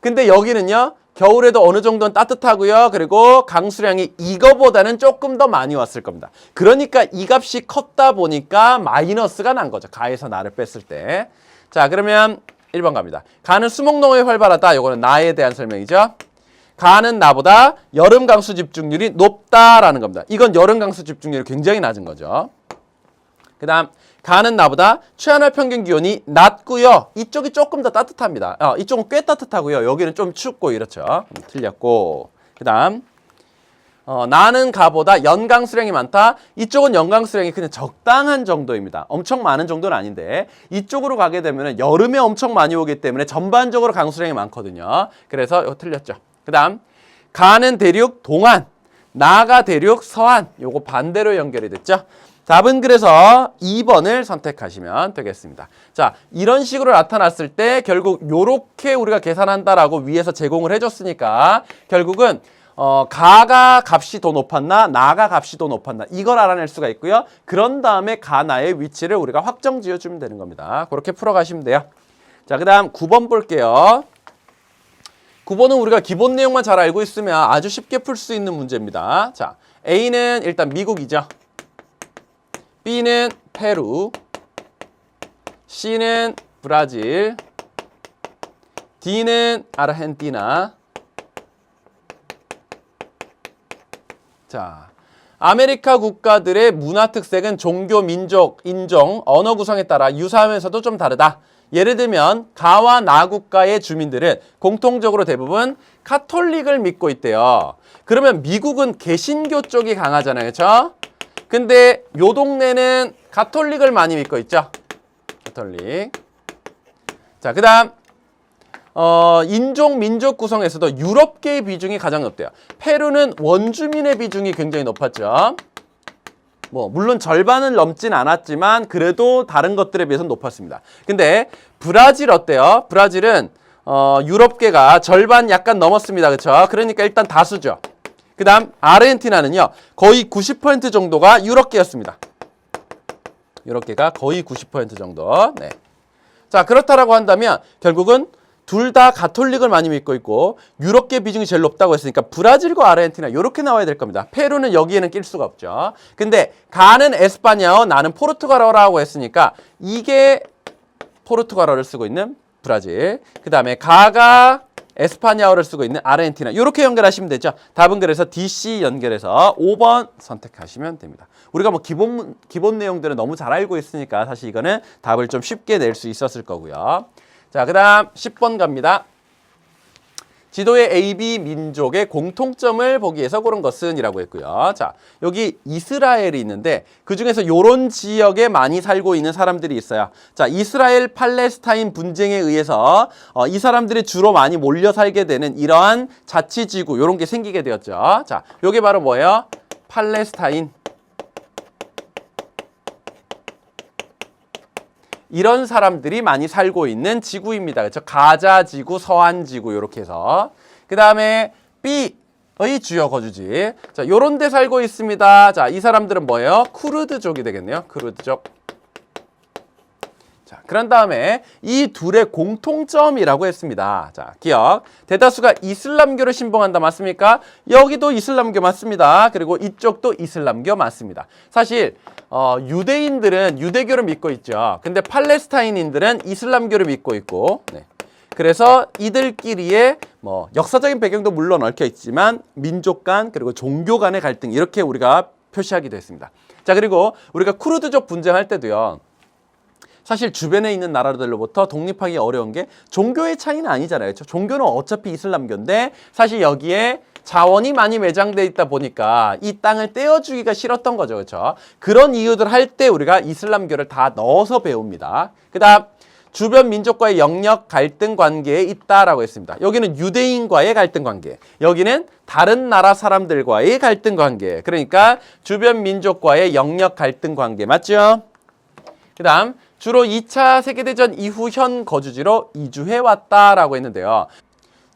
Speaker 1: 근데 여기는요. 겨울에도 어느 정도는 따뜻하고요. 그리고 강수량이 이거보다는 조금 더 많이 왔을 겁니다. 그러니까 이 값이 컸다 보니까 마이너스가 난 거죠. 가에서 나를 뺐을 때. 자, 그러면 1번 갑니다. 가는 수목농에 활발하다. 요거는 나에 대한 설명이죠. 가는 나보다 여름 강수 집중률이 높다라는 겁니다. 이건 여름 강수 집중률이 굉장히 낮은 거죠. 그 다음 가는 나보다 최하늘 평균 기온이 낮고요. 이쪽이 조금 더 따뜻합니다. 이쪽은 꽤 따뜻하고요. 여기는 좀 춥고 이렇죠. 틀렸고 그 다음 나는 가보다 연강수량이 많다. 이쪽은 연강수량이 그냥 적당한 정도입니다. 엄청 많은 정도는 아닌데 이쪽으로 가게 되면 여름에 엄청 많이 오기 때문에 전반적으로 강수량이 많거든요. 그래서 이거 틀렸죠. 그 다음 가는 대륙 동안 나가 대륙 서안 요거 반대로 연결이 됐죠. 답은 그래서 2번을 선택하시면 되겠습니다. 자, 이런 식으로 나타났을 때 결국 요렇게 우리가 계산한다라고 위에서 제공을 해줬으니까 결국은 가가 값이 더 높았나 나가 값이 더 높았나 이걸 알아낼 수가 있고요. 그런 다음에 가나의 위치를 우리가 확정 지어주면 되는 겁니다. 그렇게 풀어가시면 돼요. 자, 그 다음 9번 볼게요. 9번은 우리가 기본 내용만 잘 알고 있으면 아주 쉽게 풀 수 있는 문제입니다. 자, A는 일단 미국이죠. B는 페루, C는 브라질, D는 아르헨티나. 자, 아메리카 국가들의 문화 특색은 종교, 민족, 인종, 언어 구성에 따라 유사하면서도 좀 다르다. 예를 들면 가와 나 국가의 주민들은 공통적으로 대부분 카톨릭을 믿고 있대요. 그러면 미국은 개신교 쪽이 강하잖아요. 그렇죠? 근데 요 동네는 가톨릭을 많이 믿고 있죠. 가톨릭. 자, 그다음 인종, 민족 구성에서도 유럽계의 비중이 가장 높대요. 페루는 원주민의 비중이 굉장히 높았죠. 뭐 물론 절반은 넘진 않았지만 그래도 다른 것들에 비해서는 높았습니다. 근데 브라질 어때요? 브라질은 유럽계가 절반 약간 넘었습니다. 그렇죠? 그러니까 일단 다수죠. 그 다음 아르헨티나는요. 거의 90% 정도가 유럽계였습니다. 유럽계가 거의 90% 정도. 네. 자, 그렇다라고 한다면 결국은 둘 다 가톨릭을 많이 믿고 있고 유럽계 비중이 제일 높다고 했으니까 브라질과 아르헨티나 이렇게 나와야 될 겁니다. 페루는 여기에는 낄 수가 없죠. 근데 가는 에스파냐어, 나는 포르투갈어라고 했으니까 이게 포르투갈어를 쓰고 있는 브라질. 그 다음에 가가 에스파냐어를 쓰고 있는 아르헨티나. 이렇게 연결하시면 되죠. 답은 그래서 DC 연결해서 5번 선택하시면 됩니다. 우리가 뭐 기본 내용들은 너무 잘 알고 있으니까 사실 이거는 답을 좀 쉽게 낼 수 있었을 거고요. 자, 그 다음 10번 갑니다. 지도의 AB 민족의 공통점을 보기 위해서 고른 것은 이라고 했고요. 자, 여기 이스라엘이 있는데 그중에서 이런 지역에 많이 살고 있는 사람들이 있어요. 자, 이스라엘 팔레스타인 분쟁에 의해서 이 사람들이 주로 많이 몰려 살게 되는 이러한 자치지구 이런 게 생기게 되었죠. 자, 요게 바로 뭐예요? 팔레스타인. 이런 사람들이 많이 살고 있는 지구입니다. 그렇죠? 가자 지구, 서한 지구 이렇게 해서. 그 다음에 B의 주요 거주지. 자, 요런 데 살고 있습니다. 자, 이 사람들은 뭐예요? 쿠르드족이 되겠네요. 쿠르드족. 자, 그런 다음에 이 둘의 공통점이라고 했습니다. 자, 기억. 대다수가 이슬람교를 신봉한다. 맞습니까? 여기도 이슬람교 맞습니다. 그리고 이쪽도 이슬람교 맞습니다. 사실 유대인들은 유대교를 믿고 있죠. 근데 팔레스타인인들은 이슬람교를 믿고 있고, 네. 그래서 이들끼리의 뭐 역사적인 배경도 물론 얽혀 있지만 민족 간 그리고 종교 간의 갈등 이렇게 우리가 표시하기도 했습니다. 자, 그리고 우리가 쿠르드족 분쟁할 때도요. 사실 주변에 있는 나라들로부터 독립하기 어려운 게 종교의 차이는 아니잖아요. 그렇죠? 종교는 어차피 이슬람교인데 사실 여기에 자원이 많이 매장돼 있다 보니까 이 땅을 떼어주기가 싫었던 거죠. 그렇죠? 그런 이유들 할 때 우리가 이슬람교를 다 넣어서 배웁니다. 그 다음 주변 민족과의 영역 갈등 관계에 있다라고 했습니다. 여기는 유대인과의 갈등 관계, 여기는 다른 나라 사람들과의 갈등 관계. 그러니까 주변 민족과의 영역 갈등 관계 맞죠? 그 다음 주로 2차 세계대전 이후 현 거주지로 이주해 왔다라고 했는데요.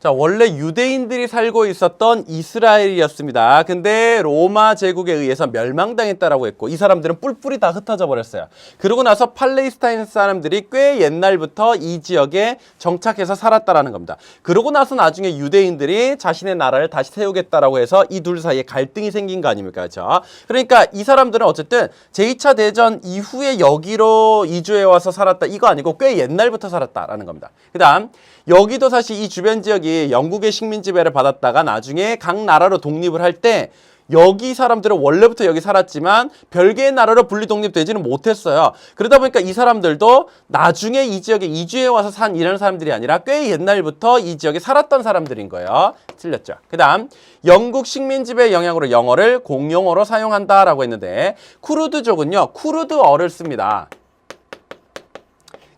Speaker 1: 자, 원래 유대인들이 살고 있었던 이스라엘이었습니다. 근데 로마 제국에 의해서 멸망당했다라고 했고 이 사람들은 뿔뿔이 다 흩어져 버렸어요. 그러고 나서 팔레스타인 사람들이 꽤 옛날부터 이 지역에 정착해서 살았다라는 겁니다. 그러고 나서 나중에 유대인들이 자신의 나라를 다시 세우겠다라고 해서 이 둘 사이에 갈등이 생긴 거 아닙니까? 그렇죠? 그러니까 이 사람들은 어쨌든 제2차 대전 이후에 여기로 이주해 와서 살았다 이거 아니고 꽤 옛날부터 살았다라는 겁니다. 그 다음 여기도 사실 이 주변 지역이 영국의 식민 지배를 받았다가 나중에 각 나라로 독립을 할 때 여기 사람들은 원래부터 여기 살았지만 별개의 나라로 분리 독립되지는 못했어요. 그러다 보니까 이 사람들도 나중에 이 지역에 이주해 와서 산 이런 사람들이 아니라 꽤 옛날부터 이 지역에 살았던 사람들인 거예요. 틀렸죠. 그 다음 영국 식민 지배의 영향으로 영어를 공용어로 사용한다라고 했는데 쿠르드족은요. 쿠르드어를 씁니다.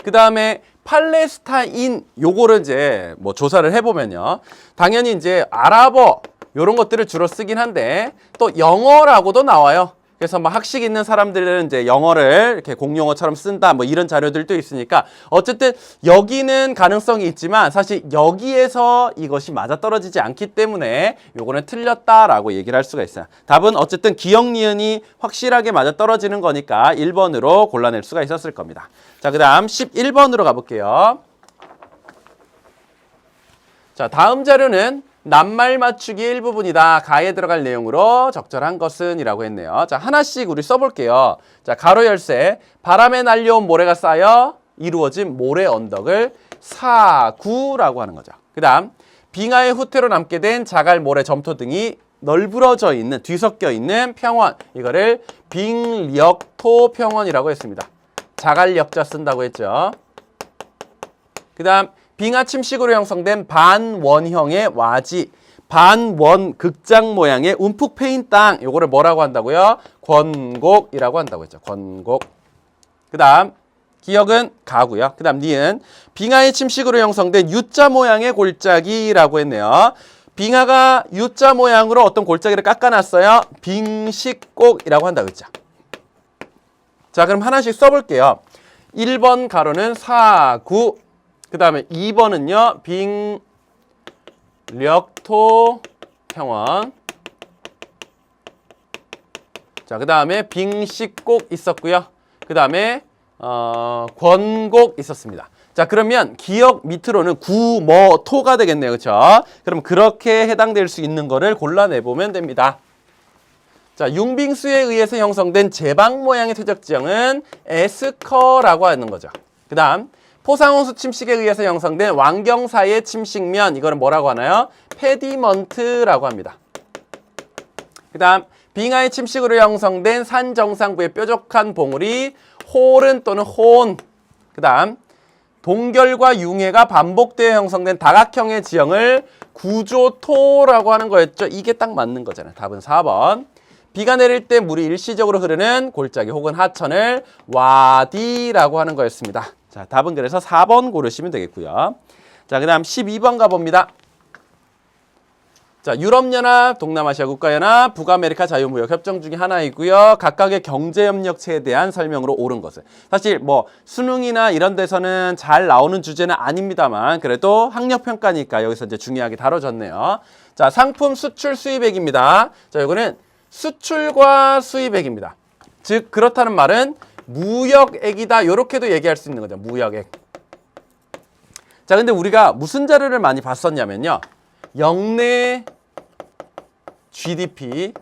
Speaker 1: 그 다음에 팔레스타인 요거를 이제 뭐 조사를 해보면요. 당연히 이제 아랍어 요런 것들을 주로 쓰긴 한데 또 영어라고도 나와요. 그래서 막 학식 있는 사람들은 이제 영어를 이렇게 공용어처럼 쓴다 뭐 이런 자료들도 있으니까 어쨌든 여기는 가능성이 있지만 사실 여기에서 이것이 맞아떨어지지 않기 때문에 요거는 틀렸다라고 얘기를 할 수가 있어요. 답은 어쨌든 기역 니은이 확실하게 맞아떨어지는 거니까 1번으로 골라낼 수가 있었을 겁니다. 자, 그 다음 11번으로 가볼게요. 자, 다음 자료는 낱말 맞추기 일부분이다. 가에 들어갈 내용으로 적절한 것은 이라고 했네요. 자, 하나씩 우리 써볼게요. 자, 가로 열쇠. 바람에 날려온 모래가 쌓여 이루어진 모래 언덕을 사구라고 하는 거죠. 그 다음 빙하의 후퇴로 남게 된 자갈, 모래, 점토 등이 널브러져 있는, 뒤섞여 있는 평원. 이거를 빙력토 평원이라고 했습니다. 자갈역자 쓴다고 했죠. 그 다음 빙하 침식으로 형성된 반원형의 와지, 반원 극장 모양의 움푹 패인 땅, 요거를 뭐라고 한다고요? 권곡이라고 한다고 했죠. 권곡. 그 다음 기역은 가고요. 그 다음 니은 빙하의 침식으로 형성된 U자 모양의 골짜기라고 했네요. 빙하가 U자 모양으로 어떤 골짜기를 깎아놨어요. 빙식곡이라고 한다 그랬죠. 자, 그럼 하나씩 써볼게요. 1번 가로는 사구, 그 다음에 2번은요 빙력토 평원. 자, 그 다음에 빙식곡 있었고요. 그 다음에 권곡 있었습니다. 자, 그러면 기역 밑으로는 구, 뭐, 토가 되겠네요. 그렇죠? 그럼 그렇게 해당될 수 있는 거를 골라내보면 됩니다. 자, 융빙수에 의해서 형성된 제방 모양의 퇴적 지형은 에스커라고 하는 거죠. 그 다음 포상홍수 침식에 의해서 형성된 완경사이의 침식면, 이거는 뭐라고 하나요? 페디먼트라고 합니다. 그 다음 빙하의 침식으로 형성된 산 정상부의 뾰족한 봉우리, 홀은 또는 호온. 그 다음 동결과 융해가 반복되어 형성된 다각형의 지형을 구조토라고 하는 거였죠. 이게 딱 맞는 거잖아요. 답은 4번. 비가 내릴 때 물이 일시적으로 흐르는 골짜기 혹은 하천을 와디라고 하는 거였습니다. 자, 답은 그래서 4번 고르시면 되겠고요. 자, 그 다음 12번 가봅니다. 자, 유럽연합, 동남아시아 국가연합, 북아메리카 자유무역협정 중에 하나이고요. 각각의 경제협력체에 대한 설명으로 옳은 것은. 사실 뭐 수능이나 이런 데서는 잘 나오는 주제는 아닙니다만 그래도 학력평가니까 여기서 이제 중요하게 다뤄졌네요. 자, 상품 수출 수입액입니다. 자, 이거는 수출과 수입액입니다. 즉 그렇다는 말은 무역액이다. 이렇게도 얘기할 수 있는 거죠. 무역액. 자, 근데 우리가 무슨 자료를 많이 봤었냐면요. 영내 GDP.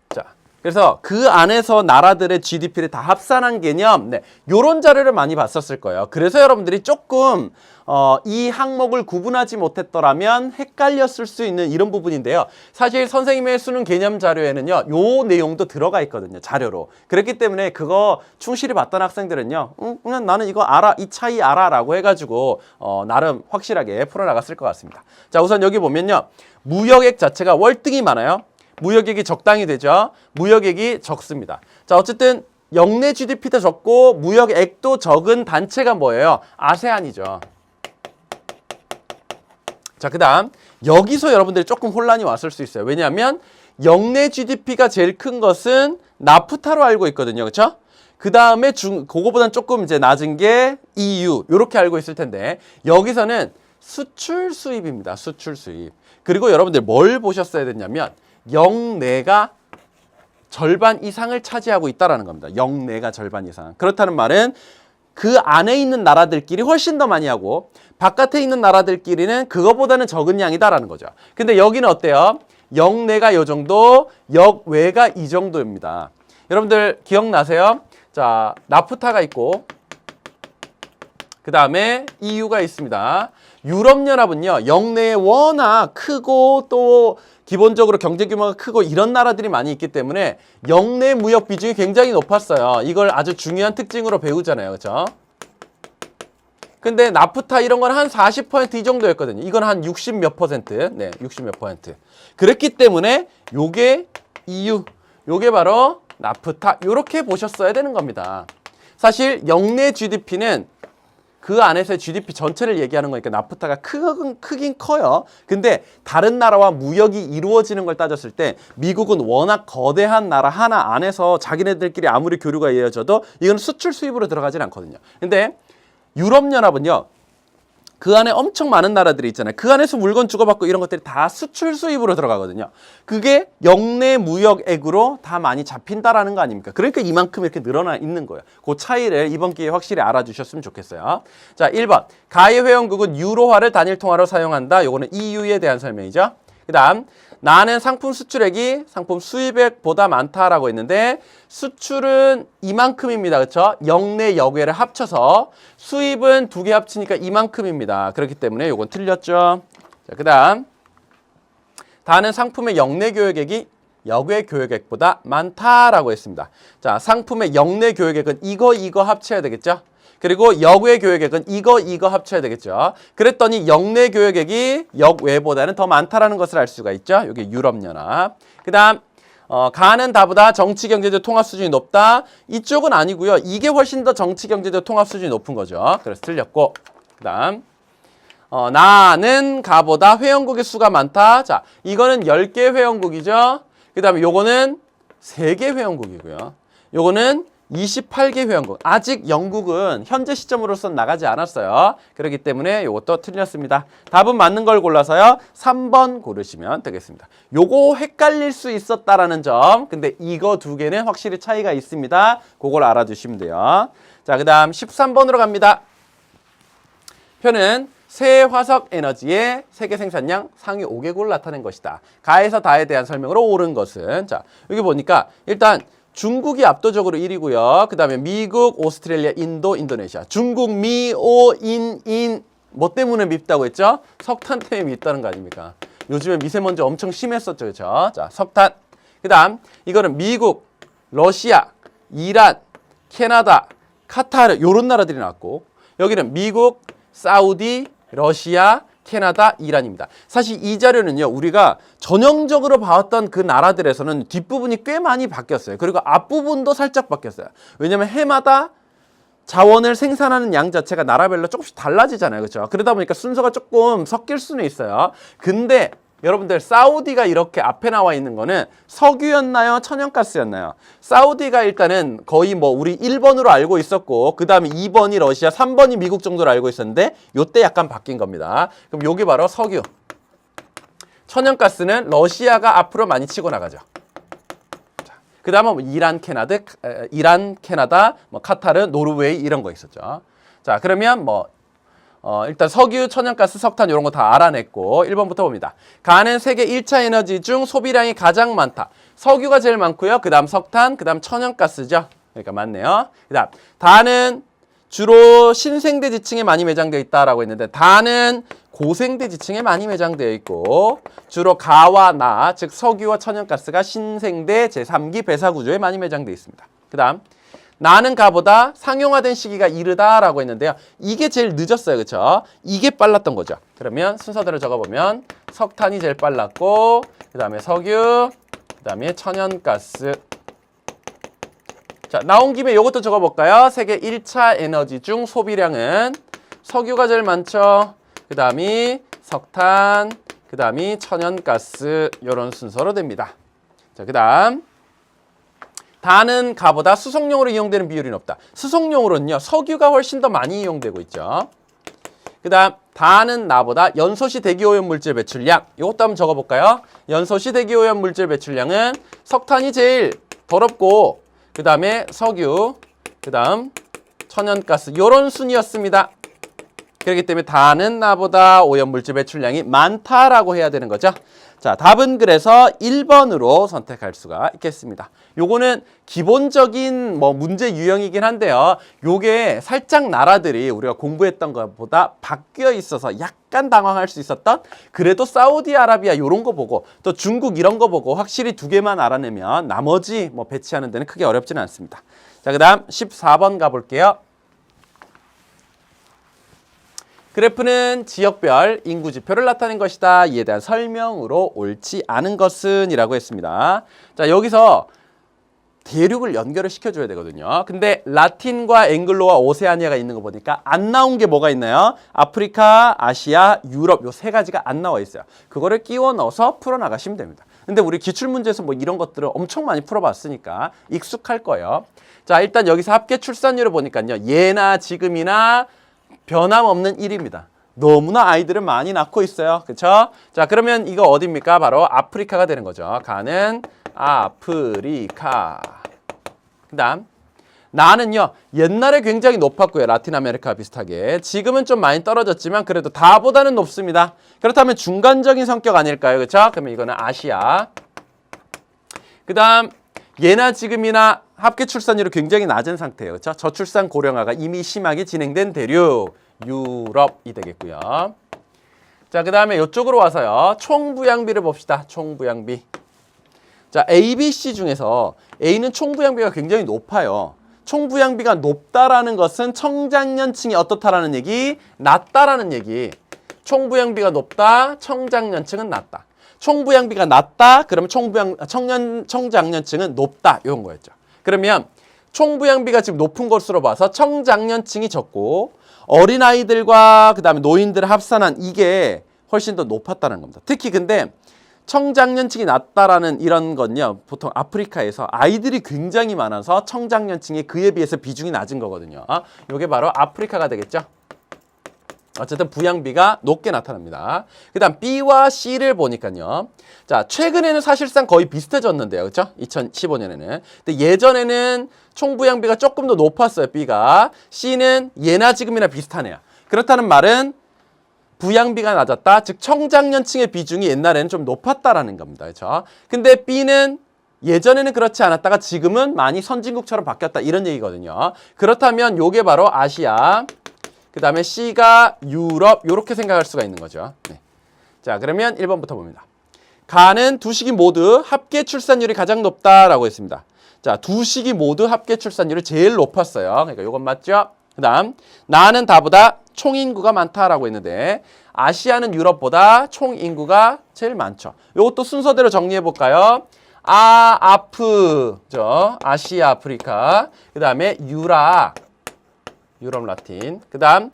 Speaker 1: 자, 그래서 그 안에서 나라들의 GDP를 다 합산한 개념, 네, 요런 자료를 많이 봤었을 거예요. 그래서 여러분들이 조금 이 항목을 구분하지 못했더라면 헷갈렸을 수 있는 이런 부분인데요. 사실 선생님의 수능 개념 자료에는요, 요 내용도 들어가 있거든요. 자료로. 그렇기 때문에 그거 충실히 봤던 학생들은요, 그냥 나는 이거 알아, 이 차이 알아 라고 해가지고 나름 확실하게 풀어나갔을 것 같습니다. 자, 우선 여기 보면요, 무역액 자체가 월등히 많아요. 무역액이 적당히 되죠. 무역액이 적습니다. 자, 어쨌든 영내 GDP도 적고 무역액도 적은 단체가 뭐예요? 아세안이죠. 자, 그 다음 여기서 여러분들이 조금 혼란이 왔을 수 있어요. 왜냐하면 영내 GDP가 제일 큰 것은 나프타로 알고 있거든요. 그렇죠? 그 다음에 그거보다는 조금 이제 낮은 게 EU 이렇게 알고 있을 텐데 여기서는 수출 수입입니다. 수출 수입. 그리고 여러분들 뭘 보셨어야 됐냐면 영내가 절반 이상을 차지하고 있다라는 겁니다. 영내가 절반 이상. 그렇다는 말은 그 안에 있는 나라들끼리 훨씬 더 많이 하고 바깥에 있는 나라들끼리는 그거보다는 적은 양이다라는 거죠. 근데 여기는 어때요? 영내가 요 정도, 역외가 이 정도입니다. 여러분들 기억나세요? 자, 나프타가 있고 그 다음에 EU가 있습니다. 유럽연합은요, 영내에 워낙 크고 또 기본적으로 경제 규모가 크고 이런 나라들이 많이 있기 때문에 영내 무역 비중이 굉장히 높았어요. 이걸 아주 중요한 특징으로 배우잖아요. 그렇죠? 근데 나프타 이런 건 한 40% 이 정도였거든요. 이건 한 60 몇 퍼센트. 네, 60 몇 퍼센트. 그랬기 때문에 요게 EU, 요게 바로 나프타. 요렇게 보셨어야 되는 겁니다. 사실 영내 GDP는 그 안에서의 GDP 전체를 얘기하는 거니까 나프타가 크긴 커요. 근데 다른 나라와 무역이 이루어지는 걸 따졌을 때 미국은 워낙 거대한 나라 하나 안에서 자기네들끼리 아무리 교류가 이어져도 이건 수출 수입으로 들어가진 않거든요. 근데 유럽연합은요, 그 안에 엄청 많은 나라들이 있잖아요. 그 안에서 물건 주고받고 이런 것들이 다 수출 수입으로 들어가거든요. 그게 영내 무역액으로 다 많이 잡힌다라는 거 아닙니까? 그러니까 이만큼 이렇게 늘어나 있는 거예요. 그 차이를 이번 기회에 확실히 알아주셨으면 좋겠어요. 자, 1번. 가해 회원국은 유로화를 단일 통화로 사용한다. 요거는 EU에 대한 설명이죠. 그 다음, 나는 상품 수출액이 상품 수입액보다 많다라고 했는데 수출은 이만큼입니다. 그렇죠? 영내 역외를 합쳐서 수입은 두 개 합치니까 이만큼입니다. 그렇기 때문에 요건 틀렸죠. 자, 그 다음 다는 상품의 영내 교역액이 역외 교역액보다 많다라고 했습니다. 자, 상품의 영내 교역액은 이거 합쳐야 되겠죠? 그리고 역외 교역액은 이거 합쳐야 되겠죠. 그랬더니 영내 교역액이 역외보다는 더 많다라는 것을 알 수가 있죠. 여기 유럽연합. 그 다음 가는 다보다 정치 경제적 통합 수준이 높다. 이쪽은 아니고요. 이게 훨씬 더 정치 경제적 통합 수준이 높은 거죠. 그래서 틀렸고. 그다음 나는 가보다 회원국의 수가 많다. 자, 이거는 10개 회원국이죠. 그다음에 요거는 3개 회원국이고요. 요거는 28개 회원국. 아직 영국은 현재 시점으로선 나가지 않았어요. 그렇기 때문에 요것도 틀렸습니다. 답은 맞는 걸 골라서요. 3번 고르시면 되겠습니다. 요거 헷갈릴 수 있었다라는 점. 근데 이거 두 개는 확실히 차이가 있습니다. 그걸 알아두시면 돼요. 자, 그다음 13번으로 갑니다. 표는 새 화석 에너지의 세계 생산량 상위 5개국을 나타낸 것이다. 가에서 다에 대한 설명으로 옳은 것은, 자, 여기 보니까 일단 중국이 압도적으로 1위고요. 그 다음에 미국, 오스트레일리아, 인도, 인도네시아. 중국, 미, 오, 인. 뭐 때문에 밉다고 했죠? 석탄 때문에 밉다는 거 아닙니까? 요즘에 미세먼지 엄청 심했었죠. 그렇죠? 자, 석탄. 그 다음 이거는 미국, 러시아, 이란, 캐나다, 카타르 요런 나라들이 나왔고, 여기는 미국, 사우디, 러시아, 캐나다, 이란입니다. 사실 이 자료는요, 우리가 전형적으로 봐왔던 그 나라들에서는 뒷부분이 꽤 많이 바뀌었어요. 그리고 앞부분도 살짝 바뀌었어요. 왜냐면 해마다 자원을 생산하는 양 자체가 나라별로 조금씩 달라지잖아요. 그렇죠? 그러다 보니까 순서가 조금 섞일 수는 있어요. 근데 여러분들 사우디가 이렇게 앞에 나와 있는 거는 석유였나요? 천연가스였나요? 사우디가 일단은 거의 뭐 우리 1번으로 알고 있었고, 그 다음에 2번이 러시아, 3번이 미국 정도로 알고 있었는데 요때 약간 바뀐 겁니다. 그럼 요게 바로 석유. 천연가스는 러시아가 앞으로 많이 치고 나가죠. 그 다음에 뭐 이란, 캐나다, 뭐 카타르, 노르웨이 이런 거 있었죠. 자, 그러면 뭐 일단 석유, 천연가스, 석탄 이런 거 다 알아냈고 1번부터 봅니다. 가는 세계 1차 에너지 중 소비량이 가장 많다. 석유가 제일 많고요. 그 다음 석탄, 그 다음 천연가스죠. 그러니까 맞네요. 그 다음 다는 주로 신생대 지층에 많이 매장되어 있다라고 했는데, 다는 고생대 지층에 많이 매장되어 있고, 주로 가와 나, 즉 석유와 천연가스가 신생대 제3기 배사구조에 많이 매장되어 있습니다. 그 다음 나는 가보다 상용화된 시기가 이르다라고 했는데요. 이게 제일 늦었어요. 그렇죠? 이게 빨랐던 거죠. 그러면 순서대로 적어보면 석탄이 제일 빨랐고, 그 다음에 석유, 그 다음에 천연가스. 자, 나온 김에 이것도 적어볼까요? 세계 1차 에너지 중 소비량은 석유가 제일 많죠. 그 다음이 석탄, 그 다음이 천연가스 이런 순서로 됩니다. 자, 그 다음 다는 가보다 수송용으로 이용되는 비율이 높다. 수송용으로는요, 석유가 훨씬 더 많이 이용되고 있죠. 그 다음 다는 나보다 연소시 대기오염 물질 배출량. 이것도 한번 적어볼까요? 연소시 대기오염 물질 배출량은 석탄이 제일 더럽고, 그 다음에 석유, 그 다음 천연가스 이런 순이었습니다. 그렇기 때문에 다는 나보다 오염물질 배출량이 많다라고 해야 되는 거죠. 자, 답은 그래서 1번으로 선택할 수가 있겠습니다. 요거는 기본적인 뭐 문제 유형이긴 한데요. 요게 살짝 나라들이 우리가 공부했던 것보다 바뀌어 있어서 약간 당황할 수 있었던, 그래도 사우디아라비아 요런 거 보고 또 중국 이런 거 보고 확실히 두 개만 알아내면 나머지 뭐 배치하는 데는 크게 어렵지는 않습니다. 자, 그 다음 14번 가볼게요. 그래프는 지역별 인구 지표를 나타낸 것이다. 이에 대한 설명으로 옳지 않은 것은 이라고 했습니다. 자, 여기서 대륙을 연결을 시켜줘야 되거든요. 근데 라틴과 앵글로와 오세아니아가 있는 거 보니까 안 나온 게 뭐가 있나요? 아프리카, 아시아, 유럽 요 세 가지가 안 나와 있어요. 그거를 끼워 넣어서 풀어나가시면 됩니다. 근데 우리 기출문제에서 뭐 이런 것들을 엄청 많이 풀어봤으니까 익숙할 거예요. 자, 일단 여기서 합계 출산율을 보니까요. 예나 지금이나 변함없는 1입니다. 너무나 아이들을 많이 낳고 있어요. 그렇죠? 자, 그러면 이거 어디입니까? 바로 아프리카가 되는 거죠. 가는 아프리카. 그 다음 나는요, 옛날에 굉장히 높았고요. 라틴 아메리카와 비슷하게. 지금은 좀 많이 떨어졌지만 그래도 다보다는 높습니다. 그렇다면 중간적인 성격 아닐까요? 그렇죠? 그러면 이거는 아시아. 그 다음 예나 지금이나 합계 출산율이 굉장히 낮은 상태예요. 그렇죠? 저출산 고령화가 이미 심하게 진행된 대륙, 유럽이 되겠고요. 자, 그 다음에 이쪽으로 와서요. 총부양비를 봅시다. 총부양비. 자, A, B, C 중에서 A는 총부양비가 굉장히 높아요. 총부양비가 높다라는 것은 청장년층이 어떻다라는 얘기? 낮다라는 얘기. 총부양비가 높다, 청장년층은 낮다. 총부양비가 낮다. 그러면 청장년층은 높다. 이런 거였죠. 그러면 총부양비가 지금 높은 것으로 봐서 청장년층이 적고 어린아이들과 그다음에 노인들을 합산한 이게 훨씬 더 높았다는 겁니다. 특히 근데 청장년층이 낮다라는 이런 건요. 보통 아프리카에서 아이들이 굉장히 많아서 청장년층이 그에 비해서 비중이 낮은 거거든요. 이게 바로 아프리카가 되겠죠. 어쨌든 부양비가 높게 나타납니다. 그 다음 B와 C를 보니까요. 자, 최근에는 사실상 거의 비슷해졌는데요. 그렇죠? 2015년에는. 근데 예전에는 총부양비가 조금 더 높았어요. B가. C는 예나 지금이나 비슷하네요. 그렇다는 말은 부양비가 낮았다. 즉 청장년층의 비중이 옛날에는 좀 높았다라는 겁니다. 그렇죠? 근데 B는 예전에는 그렇지 않았다가 지금은 많이 선진국처럼 바뀌었다. 이런 얘기거든요. 그렇다면 요게 바로 아시아, 그 다음에 C가 유럽, 이렇게 생각할 수가 있는 거죠. 네. 자, 그러면 1번부터 봅니다. 가는 두 시기 모두 합계 출산율이 가장 높다라고 했습니다. 자, 두 시기 모두 합계 출산율이 제일 높았어요. 그러니까 이건 맞죠? 그 다음, 나는 다보다 총인구가 많다라고 했는데 아시아는 유럽보다 총인구가 제일 많죠. 이것도 순서대로 정리해 볼까요? 아프죠. 아시아, 아프리카. 그 다음에 유럽 라틴. 그 다음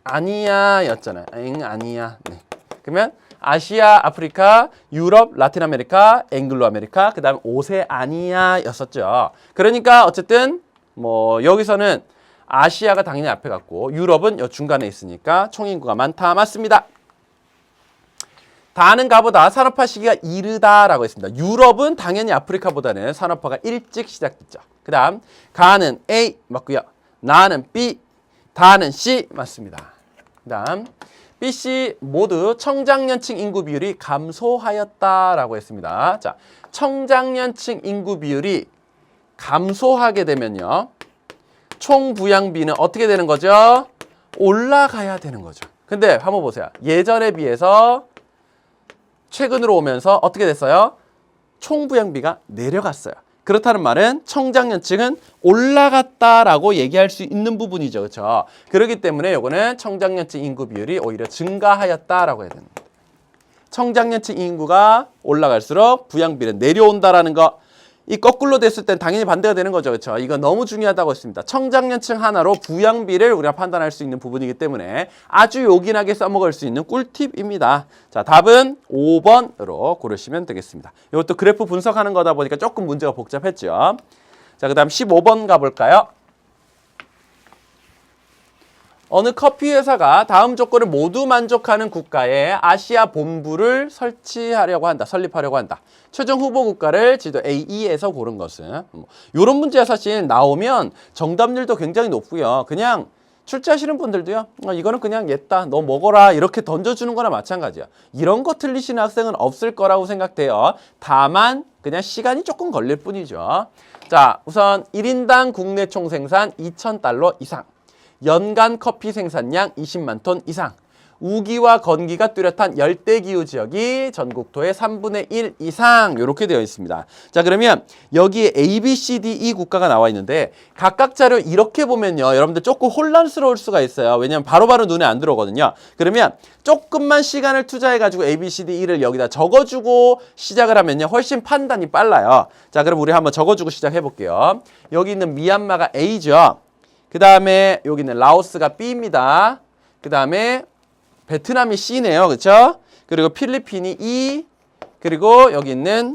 Speaker 1: 아니아였잖아요. 아니아. 네. 그러면 아시아, 아프리카, 유럽, 라틴 아메리카, 앵글로 아메리카, 그 다음 오세아니아였었죠. 그러니까 어쨌든 뭐 여기서는 아시아가 당연히 앞에 갔고 유럽은 요 중간에 있으니까 총인구가 많다. 맞습니다. 다는 가보다 산업화 시기가 이르다라고 했습니다. 유럽은 당연히 아프리카보다는 산업화가 일찍 시작됐죠. 그 다음 가는 A 맞고요. 나는 B, 다는 C 맞습니다. 그 다음 B, C 모두 청장년층 인구 비율이 감소하였다라고 했습니다. 자, 청장년층 인구 비율이 감소하게 되면요. 총부양비는 어떻게 되는 거죠? 올라가야 되는 거죠. 근데 한번 보세요. 예전에 비해서 최근으로 오면서 어떻게 됐어요? 총부양비가 내려갔어요. 그렇다는 말은 청장년층은 올라갔다라고 얘기할 수 있는 부분이죠. 그렇죠? 그렇기 때문에 이거는 청장년층 인구 비율이 오히려 증가하였다라고 해야 됩니다. 청장년층 인구가 올라갈수록 부양비는 내려온다라는 거. 이 거꾸로 됐을 땐 당연히 반대가 되는 거죠. 그렇죠? 이거 너무 중요하다고 했습니다. 청장년층 하나로 부양비를 우리가 판단할 수 있는 부분이기 때문에 아주 요긴하게 써먹을 수 있는 꿀팁입니다. 자, 답은 5번으로 고르시면 되겠습니다. 이것도 그래프 분석하는 거다 보니까 조금 문제가 복잡했죠. 자, 그 다음 15번 가볼까요? 어느 커피 회사가 다음 조건을 모두 만족하는 국가에 아시아 본부를 설립하려고 한다. 최종 후보 국가를 지도 A에서 고른 것은 이런 문제가 사실 나오면 정답률도 굉장히 높고요. 그냥 출제하시는 분들도요. 이거는 그냥 옛다. 너 먹어라. 이렇게 던져주는 거나 마찬가지야. 이런 거 틀리시는 학생은 없을 거라고 생각돼요. 다만 그냥 시간이 조금 걸릴 뿐이죠. 자, 우선 1인당 국내 총생산 2,000달러 이상. 연간 커피 생산량 20만 톤 이상, 우기와 건기가 뚜렷한 열대기후 지역이 전국토의 3분의 1 이상 이렇게 되어 있습니다. 자, 그러면 여기에 A, B, C, D, E 국가가 나와 있는데 각각 자료 이렇게 보면요. 여러분들 조금 혼란스러울 수가 있어요. 왜냐하면 바로바로 눈에 안 들어오거든요. 그러면 조금만 시간을 투자해가지고 A, B, C, D, E를 여기다 적어주고 시작을 하면요. 훨씬 판단이 빨라요. 자, 그럼 우리 한번 적어주고 시작해 볼게요. 여기 있는 미얀마가 A죠. 그 다음에 여기는 라오스가 B입니다. 그 다음에 베트남이 C네요. 그렇죠? 그리고 필리핀이 E, 그리고 여기 있는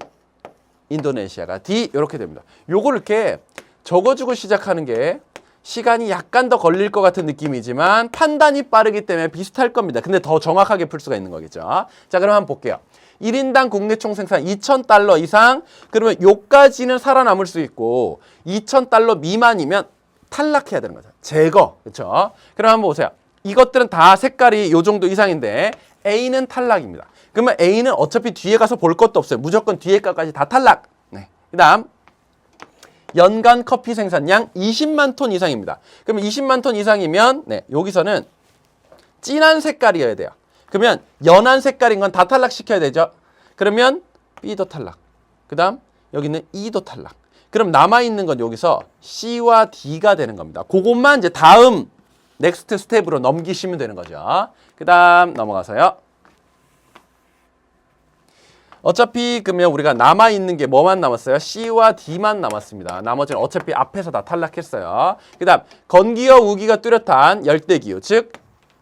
Speaker 1: 인도네시아가 D 이렇게 됩니다. 요걸 이렇게 적어주고 시작하는 게 시간이 약간 더 걸릴 것 같은 느낌이지만 판단이 빠르기 때문에 비슷할 겁니다. 근데 더 정확하게 풀 수가 있는 거겠죠. 자, 그럼 한번 볼게요. 1인당 국내 총생산 2,000달러 이상, 그러면 요까지는 살아남을 수 있고 2,000달러 미만이면 탈락해야 되는 거죠. 제거. 그렇죠? 그럼 한번 보세요. 이것들은 다 색깔이 요 정도 이상인데 A는 탈락입니다. 그러면 A는 어차피 뒤에 가서 볼 것도 없어요. 무조건 뒤에 것까지 다 탈락. 네. 그다음 연간 커피 생산량 20만 톤 이상입니다. 그러면 20만 톤 이상이면 네, 여기서는 진한 색깔이어야 돼요. 그러면 연한 색깔인 건 다 탈락시켜야 되죠. 그러면 B도 탈락. 그다음 여기는 E도 탈락. 그럼 남아있는 건 여기서 C와 D가 되는 겁니다. 그것만 이제 다음 넥스트 스텝으로 넘기시면 되는 거죠. 그 다음 넘어가서요. 어차피 그러면 우리가 남아있는 게 뭐만 남았어요? C와 D만 남았습니다. 나머지는 어차피 앞에서 다 탈락했어요. 그 다음 건기와 우기가 뚜렷한 열대기후, 즉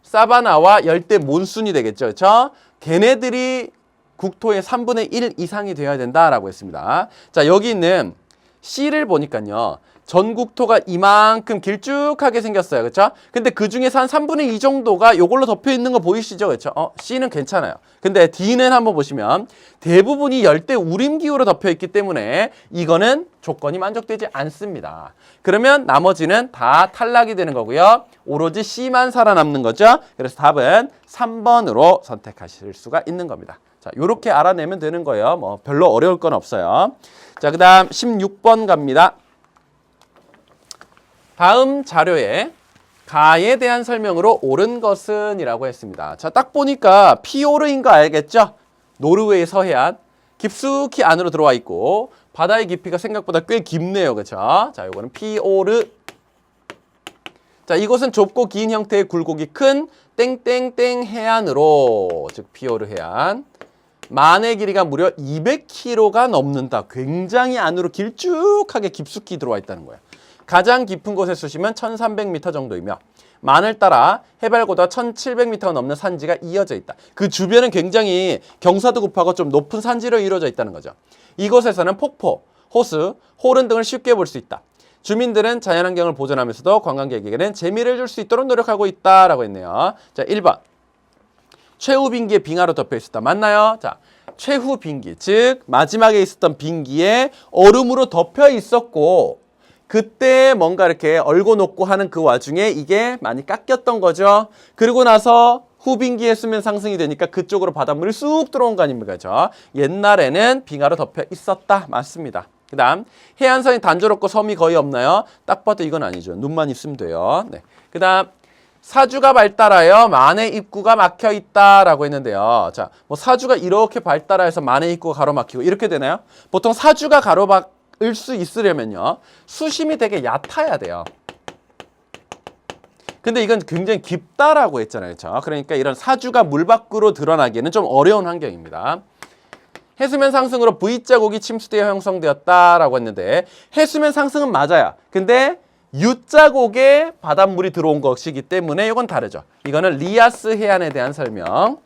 Speaker 1: 사바나와 열대 몬순이 되겠죠. 그렇죠? 걔네들이 국토의 3분의 1 이상이 되어야 된다라고 했습니다. 자, 여기 있는 C를 보니까요. 전 국토가 이만큼 길쭉하게 생겼어요. 그렇죠? 근데 그 중에서 한 3분의 2 정도가 요걸로 덮여 있는 거 보이시죠? 그렇죠? C는 괜찮아요. 근데 D는 한번 보시면 대부분이 열대 우림 기후로 덮여 있기 때문에 이거는 조건이 만족되지 않습니다. 그러면 나머지는 다 탈락이 되는 거고요. 오로지 C만 살아남는 거죠. 그래서 답은 3번으로 선택하실 수가 있는 겁니다. 자, 요렇게 알아내면 되는 거예요. 뭐 별로 어려울 건 없어요. 자, 그다음 16번 갑니다. 다음 자료에 가에 대한 설명으로 옳은 것은 이라고 했습니다. 자, 딱 보니까 피오르인 거 알겠죠? 노르웨이 서해안 깊숙이 안으로 들어와 있고 바다의 깊이가 생각보다 꽤 깊네요. 그렇죠? 자, 요거는 피오르. 자, 이곳은 좁고 긴 형태의 굴곡이 큰 땡땡땡 해안으로, 즉 피오르 해안. 만의 길이가 무려 200km가 넘는다. 굉장히 안으로 길쭉하게 깊숙이 들어와 있다는 거예요. 가장 깊은 곳의 수심은 1300m 정도이며 만을 따라 해발고도가 1700m가 넘는 산지가 이어져 있다. 그 주변은 굉장히 경사도 급하고 좀 높은 산지로 이루어져 있다는 거죠. 이곳에서는 폭포, 호수, 호른 등을 쉽게 볼 수 있다. 주민들은 자연환경을 보존하면서도 관광객에게는 재미를 줄 수 있도록 노력하고 있다라고 했네요. 자, 1번. 최후 빙기에 빙하로 덮여 있었다. 맞나요? 자, 최후 빙기, 즉 마지막에 있었던 빙기에 얼음으로 덮여 있었고 그때 뭔가 이렇게 얼고 녹고 하는 그 와중에 이게 많이 깎였던 거죠. 그리고 나서 후빙기의 수면 상승이 되니까 그쪽으로 바닷물이 쑥 들어온 거 아닙니까? 그죠? 옛날에는 빙하로 덮여 있었다. 맞습니다. 그 다음 해안선이 단조롭고 섬이 거의 없나요? 딱 봐도 이건 아니죠. 눈만 있으면 돼요. 네. 그 다음 사주가 발달하여 만의 입구가 막혀 있다라고 했는데요. 자, 뭐 사주가 이렇게 발달해서 만의 입구가 가로막히고 이렇게 되나요? 보통 사주가 가로막을 수 있으려면요. 수심이 되게 얕아야 돼요. 근데 이건 굉장히 깊다라고 했잖아요. 그렇죠? 그러니까 이런 사주가 물 밖으로 드러나기에는 좀 어려운 환경입니다. 해수면 상승으로 V자국이 침수되어 형성되었다라고 했는데 해수면 상승은 맞아요. 근데 U자국에 바닷물이 들어온 것이기 때문에 이건 다르죠. 이거는 리아스 해안에 대한 설명.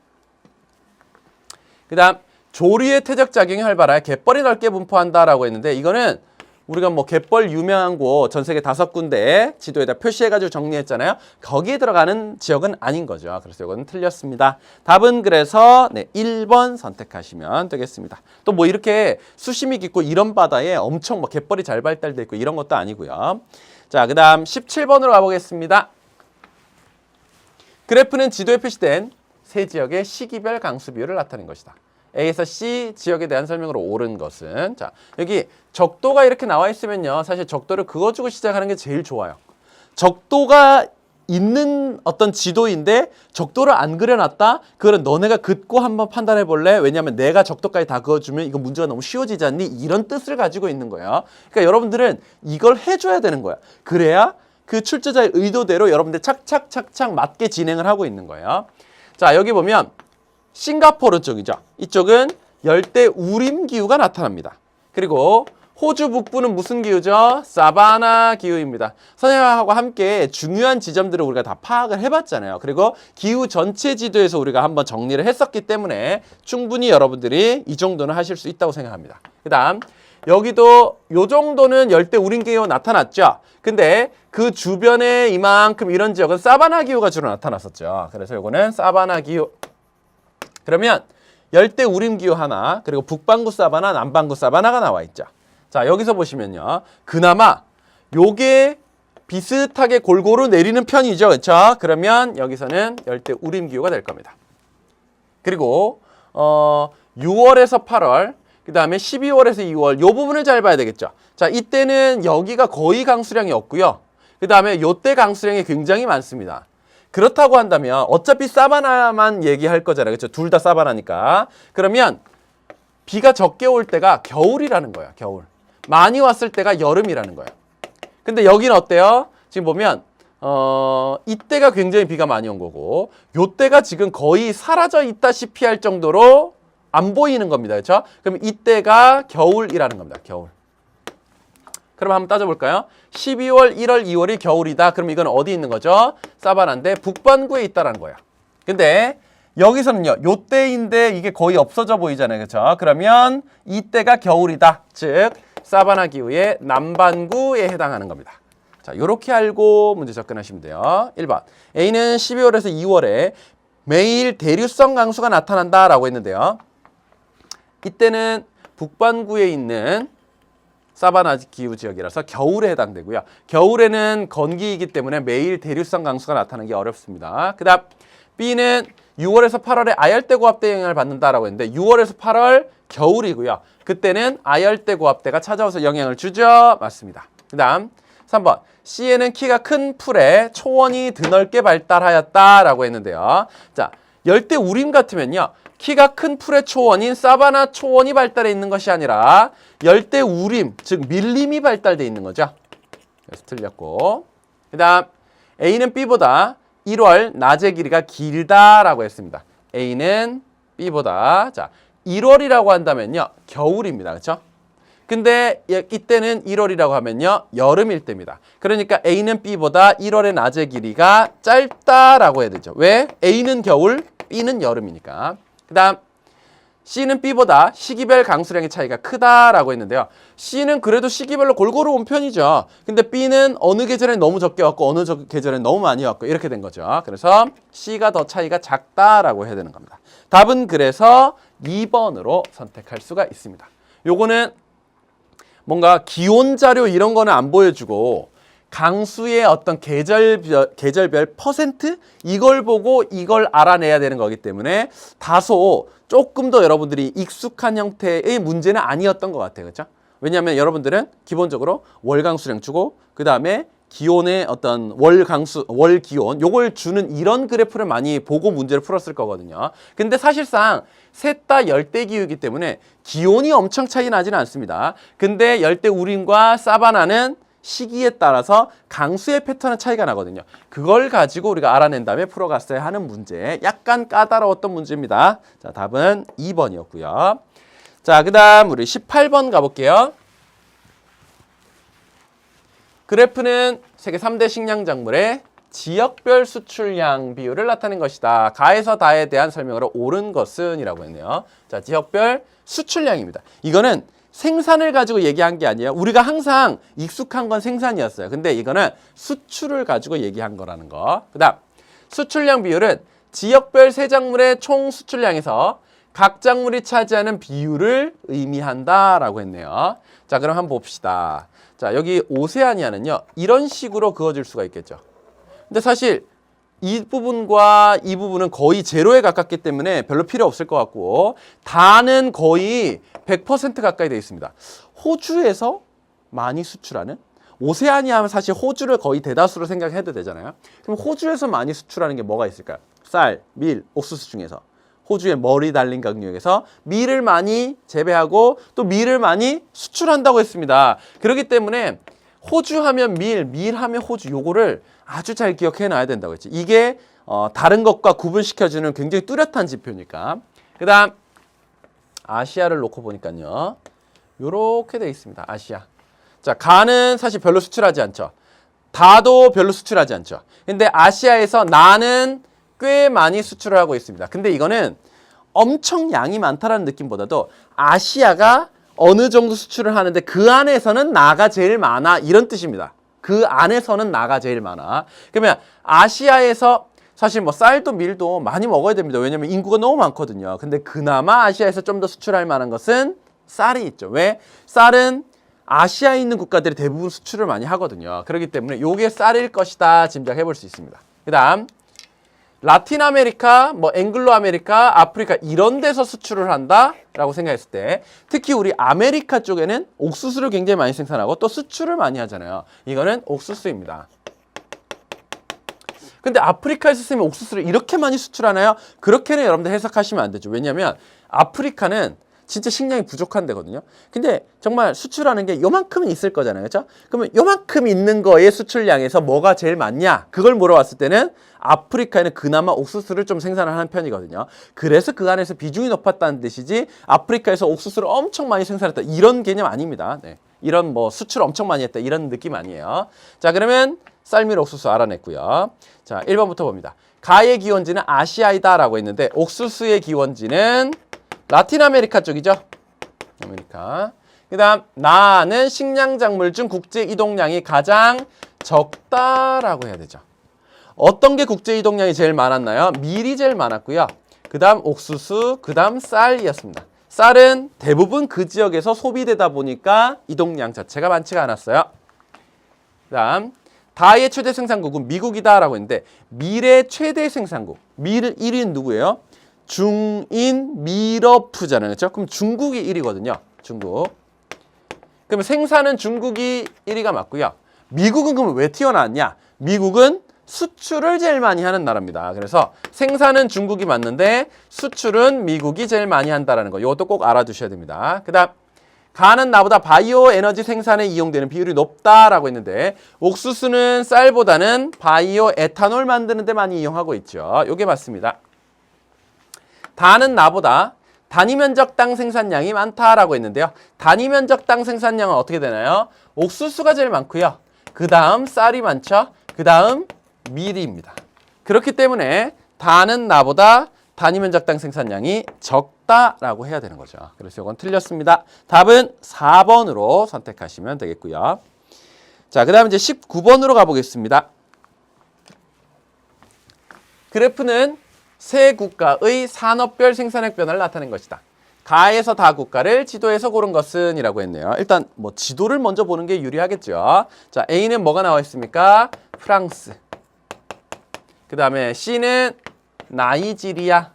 Speaker 1: 그 다음 조류의 퇴적작용이 활발하여 갯벌이 넓게 분포한다라고 했는데 이거는 우리가 뭐 갯벌 유명한 곳 전 세계 5군데 지도에다 표시해가지고 정리했잖아요. 거기에 들어가는 지역은 아닌 거죠. 그래서 이건 틀렸습니다. 답은 그래서 1번 선택하시면 되겠습니다. 또 뭐 이렇게 수심이 깊고 이런 바다에 엄청 뭐 갯벌이 잘 발달돼 있고 이런 것도 아니고요. 자, 그 다음 17번으로 가보겠습니다. 그래프는 지도에 표시된 세 지역의 시기별 강수 비율을 나타낸 것이다. A에서 C 지역에 대한 설명으로 옳은 것은, 자, 여기 적도가 이렇게 나와 있으면요. 사실 적도를 그어주고 시작하는 게 제일 좋아요. 적도가 있는 어떤 지도인데 적도를 안 그려놨다? 그거는 너네가 긋고 한번 판단해 볼래? 왜냐하면 내가 적도까지 다 그어주면 이거 문제가 너무 쉬워지지 않니? 이런 뜻을 가지고 있는 거예요. 그러니까 여러분들은 이걸 해줘야 되는 거야. 그래야 그 출제자의 의도대로 여러분들 착착착착 맞게 진행을 하고 있는 거예요. 자, 여기 보면 싱가포르 쪽이죠. 이쪽은 열대 우림 기후가 나타납니다. 그리고 호주 북부는 무슨 기후죠? 사바나 기후입니다. 선생님하고 함께 중요한 지점들을 우리가 다 파악을 해봤잖아요. 그리고 기후 전체 지도에서 우리가 한번 정리를 했었기 때문에 충분히 여러분들이 이 정도는 하실 수 있다고 생각합니다. 그 다음 여기도 요 정도는 열대 우림 기후 나타났죠. 근데 그 주변에 이만큼 이런 지역은 사바나 기후가 주로 나타났었죠. 그래서 요거는 사바나 기후. 그러면 열대 우림 기후 하나, 그리고 북반구 사바나, 남반구 사바나가 나와 있죠. 자, 여기서 보시면요. 그나마 요게 비슷하게 골고루 내리는 편이죠. 그렇죠? 그러면 여기서는 열대 우림 기후가 될 겁니다. 그리고 6월에서 8월, 그 다음에 12월에서 2월 요 부분을 잘 봐야 되겠죠. 자, 이때는 여기가 거의 강수량이 없고요. 그 다음에 요때 강수량이 굉장히 많습니다. 그렇다고 한다면 어차피 사바나만 얘기할 거잖아요. 그렇죠? 둘 다 사바나니까. 그러면 비가 적게 올 때가 겨울이라는 거예요. 겨울. 많이 왔을 때가 여름이라는 거예요. 근데 여기는 어때요? 지금 보면 이때가 굉장히 비가 많이 온 거고 요때가 지금 거의 사라져 있다시피 할 정도로 안 보이는 겁니다. 그렇죠? 그럼 이때가 겨울이라는 겁니다. 겨울. 그럼 한번 따져볼까요? 12월, 1월, 2월이 겨울이다. 그럼 이건 어디 있는 거죠? 사바나인데 북반구에 있다라는 거예요. 근데 여기서는요. 요때인데 이게 거의 없어져 보이잖아요. 그렇죠? 그러면 이때가 겨울이다. 즉 사바나 기후의 남반구에 해당하는 겁니다. 자, 요렇게 알고 문제 접근하시면 돼요. 1번. A는 12월에서 2월에 매일 대류성 강수가 나타난다라고 했는데요. 이때는 북반구에 있는 사바나 기후 지역이라서 겨울에 해당되고요. 겨울에는 건기이기 때문에 매일 대류성 강수가 나타나기 어렵습니다. 그 다음 B는 6월에서 8월에 아열대 고압대 영향을 받는다라고 했는데 6월에서 8월 겨울이고요. 그때는 아열대 고압대가 찾아와서 영향을 주죠. 맞습니다. 그 다음 3번 C에는 키가 큰 풀에 초원이 드넓게 발달하였다라고 했는데요. 자, 열대 우림 같으면요. 키가 큰 풀의 초원인 사바나 초원이 발달해 있는 것이 아니라 열대 우림, 즉 밀림이 발달돼 있는 거죠. 그래서 틀렸고. 그 다음 A는 B보다 1월 낮의 길이가 길다라고 했습니다. A는 B보다 1월이라고 한다면요. 겨울입니다. 그렇죠? 근데 이때는 1월이라고 하면요. 여름일 때입니다. 그러니까 A는 B보다 1월의 낮의 길이가 짧다라고 해야 되죠. 왜? A는 겨울, B는 여름이니까. 그 다음 C는 B보다 시기별 강수량의 차이가 크다라고 했는데요. C는 그래도 시기별로 골고루 온 편이죠. 근데 B는 어느 계절엔 너무 적게 왔고 어느 계절엔 너무 많이 왔고 이렇게 된 거죠. 그래서 C가 더 차이가 작다라고 해야 되는 겁니다. 답은 그래서 2번으로 선택할 수가 있습니다. 요거는 뭔가 기온 자료 이런 거는 안 보여주고 강수의 어떤 계절별 퍼센트 이걸 보고 이걸 알아내야 되는 거기 때문에 다소 조금 더 여러분들이 익숙한 형태의 문제는 아니었던 것 같아요. 그렇죠? 왜냐하면 여러분들은 기본적으로 월 강수량 주고 그 다음에 기온의 어떤 월 기온 요걸 주는 이런 그래프를 많이 보고 문제를 풀었을 거거든요. 근데 사실상 셋 다 열대 기후이기 때문에 기온이 엄청 차이 나지는 않습니다. 근데 열대 우림과 사바나는 시기에 따라서 강수의 패턴의 차이가 나거든요. 그걸 가지고 우리가 알아낸 다음에 풀어갔어야 하는 문제. 약간 까다로웠던 문제입니다. 자, 답은 2번이었고요. 자, 그 다음 우리 18번 가볼게요. 그래프는 세계 3대 식량 작물의 지역별 수출량 비율을 나타낸 것이다. 가에서 다에 대한 설명으로 옳은 것은 이라고 했네요. 자, 지역별 수출량입니다. 이거는 생산을 가지고 얘기한 게 아니에요. 우리가 항상 익숙한 건 생산이었어요. 근데 이거는 수출을 가지고 얘기한 거라는 거. 그 다음 수출량 비율은 지역별 세 작물의 총 수출량에서 각 작물이 차지하는 비율을 의미한다라고 했네요. 자, 그럼 한번 봅시다. 자, 여기 오세아니아는요. 이런 식으로 그어질 수가 있겠죠. 근데 사실 이 부분과 이 부분은 거의 제로에 가깝기 때문에 별로 필요 없을 것 같고 다는 거의 100% 가까이 되어 있습니다. 호주에서 많이 수출하는 오세아니아 하면 사실 호주를 거의 대다수로 생각해도 되잖아요. 그럼 호주에서 많이 수출하는 게 뭐가 있을까요? 쌀, 밀, 옥수수 중에서 호주의 머리 달린 강유역에서 밀을 많이 재배하고 또 밀을 많이 수출한다고 했습니다. 그렇기 때문에 호주 하면 밀 하면 호주 요거를 아주 잘 기억해 놔야 된다고 했지. 이게 다른 것과 구분시켜주는 굉장히 뚜렷한 지표니까. 그 다음 아시아를 놓고 보니까요. 요렇게 돼 있습니다. 아시아. 자, 가는 사실 별로 수출하지 않죠. 다도 별로 수출하지 않죠. 근데 아시아에서 나는 꽤 많이 수출을 하고 있습니다. 근데 이거는 엄청 양이 많다라는 느낌보다도 아시아가 어느 정도 수출을 하는데 그 안에서는 나가 제일 많아 이런 뜻입니다. 그 안에서는 나가 제일 많아. 그러면 아시아에서 사실 뭐 쌀도 밀도 많이 먹어야 됩니다. 왜냐면 인구가 너무 많거든요. 근데 그나마 아시아에서 좀 더 수출할 만한 것은 쌀이 있죠. 왜? 쌀은 아시아에 있는 국가들이 대부분 수출을 많이 하거든요. 그렇기 때문에 요게 쌀일 것이다 짐작해 볼 수 있습니다. 그 다음 라틴 아메리카, 뭐 앵글로 아메리카, 아프리카 이런 데서 수출을 한다라고 생각했을 때 특히 우리 아메리카 쪽에는 옥수수를 굉장히 많이 생산하고 또 수출을 많이 하잖아요. 이거는 옥수수입니다. 근데 아프리카에서 쓰면 옥수수를 이렇게 많이 수출하나요? 그렇게는 여러분들 해석하시면 안 되죠. 왜냐하면 아프리카는 진짜 식량이 부족한 데거든요. 근데 정말 수출하는 게 요만큼은 있을 거잖아요. 그렇죠? 그러면 요만큼 있는 거의 수출량에서 뭐가 제일 많냐? 그걸 물어봤을 때는 아프리카에는 그나마 옥수수를 좀 생산을 하는 편이거든요. 그래서 그 안에서 비중이 높았다는 뜻이지 아프리카에서 옥수수를 엄청 많이 생산했다 이런 개념 아닙니다. 네. 이런 뭐 수출 엄청 많이 했다 이런 느낌 아니에요. 자, 그러면 쌀밀 옥수수 알아냈고요. 자, 1번부터 봅니다. 가의 기원지는 아시아이다라고 했는데 옥수수의 기원지는 라틴 아메리카 쪽이죠. 아메리카. 그 다음 나는 식량작물 중 국제 이동량이 가장 적다라고 해야 되죠. 어떤 게 국제 이동량이 제일 많았나요? 밀이 제일 많았고요. 그 다음 옥수수, 그 다음 쌀이었습니다. 쌀은 대부분 그 지역에서 소비되다 보니까 이동량 자체가 많지가 않았어요. 그 다음 다의 최대 생산국은 미국이다라고 했는데 밀의 최대 생산국, 밀 1위는 누구예요? 중인 미러프잖아요. 그렇죠? 그럼 중국이 1위거든요. 중국. 그러면 생산은 중국이 1위가 맞고요. 미국은 그러면 왜 튀어나왔냐? 미국은 수출을 제일 많이 하는 나라입니다. 그래서 생산은 중국이 맞는데 수출은 미국이 제일 많이 한다는 거. 이것도 꼭 알아두셔야 됩니다. 그 다음 가는 나보다 바이오 에너지 생산에 이용되는 비율이 높다라고 했는데 옥수수는 쌀보다는 바이오 에탄올 만드는 데 많이 이용하고 있죠. 이게 맞습니다. 다는 나보다 단위 면적당 생산량이 많다라고 했는데요. 단위 면적당 생산량은 어떻게 되나요? 옥수수가 제일 많고요. 그 다음 쌀이 많죠. 그 다음 밀입니다. 그렇기 때문에 다는 나보다 단위 면적당 생산량이 적다라고 해야 되는 거죠. 그래서 이건 틀렸습니다. 답은 4번으로 선택하시면 되겠고요. 자, 그 다음 이제 19번으로 가보겠습니다. 그래프는 세 국가의 산업별 생산액 변화를 나타낸 것이다. 가에서 다 국가를 지도에서 고른 것은 이라고 했네요. 일단 뭐 지도를 먼저 보는 게 유리하겠죠. 자, A는 뭐가 나와 있습니까? 프랑스. 그 다음에 C는 나이지리아.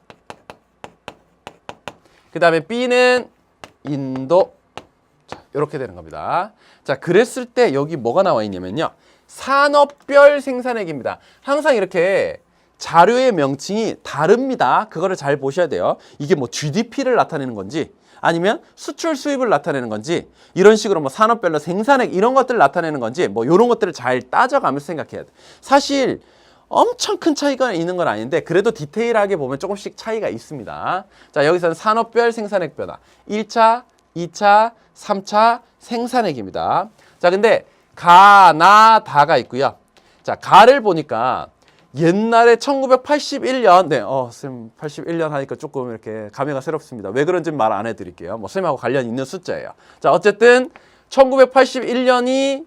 Speaker 1: 그 다음에 B는 인도. 자, 이렇게 되는 겁니다. 자, 그랬을 때 여기 뭐가 나와 있냐면요. 산업별 생산액입니다. 항상 이렇게 자료의 명칭이 다릅니다. 그거를 잘 보셔야 돼요. 이게 뭐 GDP를 나타내는 건지 아니면 수출 수입을 나타내는 건지 이런 식으로 뭐 산업별로 생산액 이런 것들을 나타내는 건지 뭐 이런 것들을 잘 따져가면서 생각해야 돼. 사실 엄청 큰 차이가 있는 건 아닌데 그래도 디테일하게 보면 조금씩 차이가 있습니다. 자, 여기서는 산업별 생산액 변화 1차, 2차, 3차 생산액입니다. 자, 근데 가, 나, 다가 있고요. 자, 가를 보니까 옛날에 1981년, 네, 쌤 81년 하니까 조금 이렇게 감회가 새롭습니다. 왜 그런지 말 안 해드릴게요. 뭐 쌤하고 관련 있는 숫자예요. 자, 어쨌든 1981년이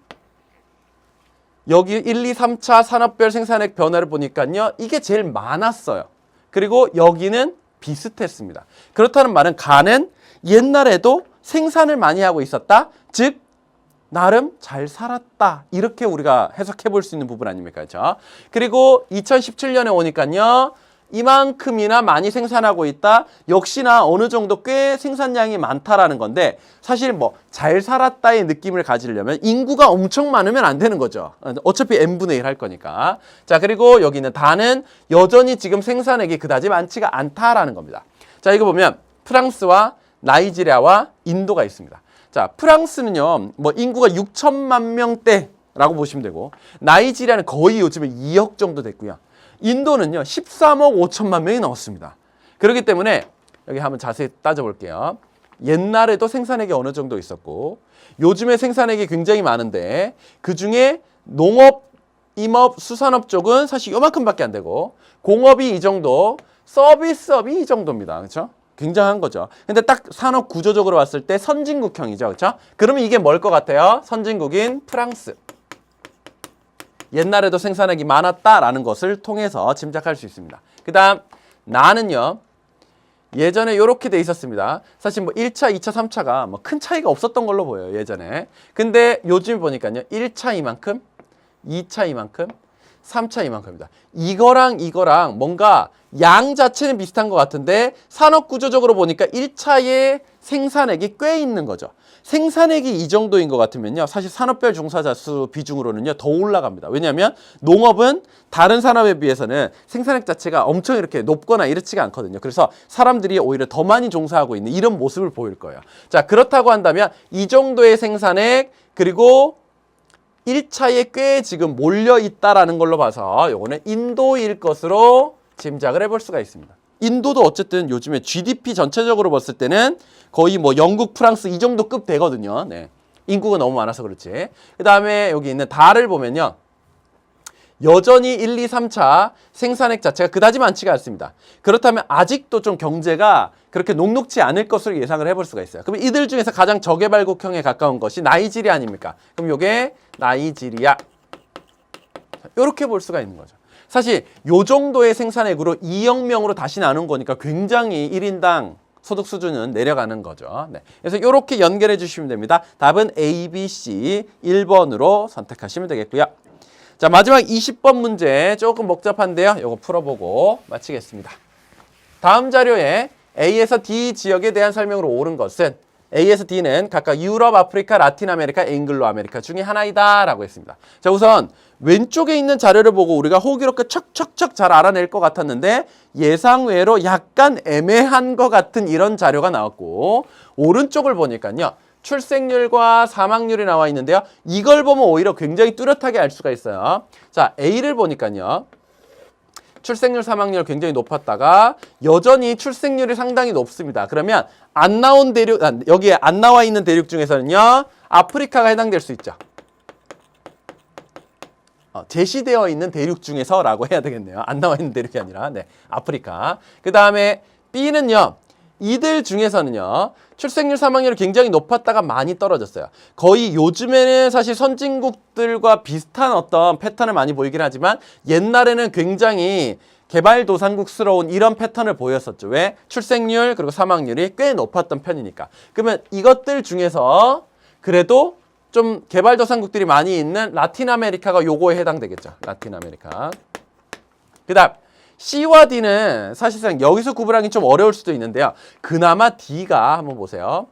Speaker 1: 여기 1, 2, 3차 산업별 생산액 변화를 보니까요. 이게 제일 많았어요. 그리고 여기는 비슷했습니다. 그렇다는 말은 가는 옛날에도 생산을 많이 하고 있었다. 즉 나름 잘 살았다. 이렇게 우리가 해석해 볼 수 있는 부분 아닙니까? 그렇죠? 그리고 2017년에 오니까요. 이만큼이나 많이 생산하고 있다. 역시나 어느 정도 꽤 생산량이 많다라는 건데 사실 뭐 잘 살았다의 느낌을 가지려면 인구가 엄청 많으면 안 되는 거죠. 어차피 n분의 1 할 거니까. 자, 그리고 여기는 다는 여전히 지금 생산액이 그다지 많지가 않다라는 겁니다. 자, 이거 보면 프랑스와 나이지리아와 인도가 있습니다. 자, 프랑스는요, 뭐 인구가 6천만 명대라고 보시면 되고, 나이지리아는 거의 요즘에 2억 정도 됐고요. 인도는요, 13억 5천만 명이 넘었습니다. 그렇기 때문에 여기 한번 자세히 따져볼게요. 옛날에도 생산액이 어느 정도 있었고, 요즘에 생산액이 굉장히 많은데, 그 중에 농업, 임업, 수산업 쪽은 사실 요만큼밖에 안 되고, 공업이 이 정도, 서비스업이 이 정도입니다. 그렇죠? 굉장한 거죠. 근데 딱 산업 구조적으로 봤을 때 선진국형이죠. 그렇죠? 그러면 이게 뭘 것 같아요? 선진국인 프랑스. 옛날에도 생산액이 많았다라는 것을 통해서 짐작할 수 있습니다. 그 다음 나는요. 예전에 이렇게 돼 있었습니다. 사실 뭐 1차, 2차, 3차가 뭐 큰 차이가 없었던 걸로 보여요. 예전에. 근데 요즘 보니까요. 1차 이만큼, 2차 이만큼, 3차 이만큼입니다. 이거랑 뭔가 양 자체는 비슷한 것 같은데 산업 구조적으로 보니까 1차의 생산액이 꽤 있는 거죠. 생산액이 이 정도인 것 같으면요. 사실 산업별 종사자 수 비중으로는요. 더 올라갑니다. 왜냐하면 농업은 다른 산업에 비해서는 생산액 자체가 엄청 이렇게 높거나 이렇지가 않거든요. 그래서 사람들이 오히려 더 많이 종사하고 있는 이런 모습을 보일 거예요. 자, 그렇다고 한다면 이 정도의 생산액 그리고 1차에 꽤 지금 몰려 있다라는 걸로 봐서 요거는 인도일 것으로 짐작을 해볼 수가 있습니다. 인도도 어쨌든 요즘에 GDP 전체적으로 봤을 때는 거의 뭐 영국, 프랑스 이 정도 급 되거든요. 네. 인구가 너무 많아서 그렇지. 그 다음에 여기 있는 달을 보면요. 여전히 1, 2, 3차 생산액 자체가 그다지 많지가 않습니다. 그렇다면 아직도 좀 경제가 그렇게 녹록지 않을 것으로 예상을 해볼 수가 있어요. 그럼 이들 중에서 가장 저개발국형에 가까운 것이 나이지리아 아닙니까? 그럼 이게 나이지리아. 이렇게 볼 수가 있는 거죠. 사실 요 정도의 생산액으로 2억 명으로 다시 나눈 거니까 굉장히 1인당 소득 수준은 내려가는 거죠. 네. 그래서 이렇게 연결해 주시면 됩니다. 답은 A, B, C 1번으로 선택하시면 되겠고요. 자, 마지막 20번 문제 조금 복잡한데요. 요거 풀어보고 마치겠습니다. 다음 자료에 A에서 D 지역에 대한 설명으로 옳은 것은 A에서 D는 각각 유럽, 아프리카, 라틴 아메리카, 앵글로 아메리카 중에 하나이다 라고 했습니다. 자, 우선 왼쪽에 있는 자료를 보고 우리가 호기롭게 척척척 잘 알아낼 것 같았는데 예상외로 약간 애매한 것 같은 이런 자료가 나왔고 오른쪽을 보니까요. 출생률과 사망률이 나와 있는데요. 이걸 보면 오히려 굉장히 뚜렷하게 알 수가 있어요. 자, A를 보니까요. 출생률, 사망률 굉장히 높았다가 여전히 출생률이 상당히 높습니다. 그러면 안 나온 대륙, 여기에 안 나와 있는 대륙 중에서는요. 아프리카가 해당될 수 있죠. 제시되어 있는 대륙 중에서라고 해야 되겠네요. 안 나와 있는 대륙이 아니라 네, 아프리카. 그 다음에 B는요. 이들 중에서는요. 출생률, 사망률이 굉장히 높았다가 많이 떨어졌어요. 거의 요즘에는 사실 선진국들과 비슷한 어떤 패턴을 많이 보이긴 하지만 옛날에는 굉장히 개발도상국스러운 이런 패턴을 보였었죠. 왜? 출생률 그리고 사망률이 꽤 높았던 편이니까. 그러면 이것들 중에서 그래도 좀 개발도상국들이 많이 있는 라틴 아메리카가 요거에 해당되겠죠. 라틴 아메리카. 그 다음 C와 D는 사실상 여기서 구분하기 좀 어려울 수도 있는데요. 그나마 D가 한번 보세요.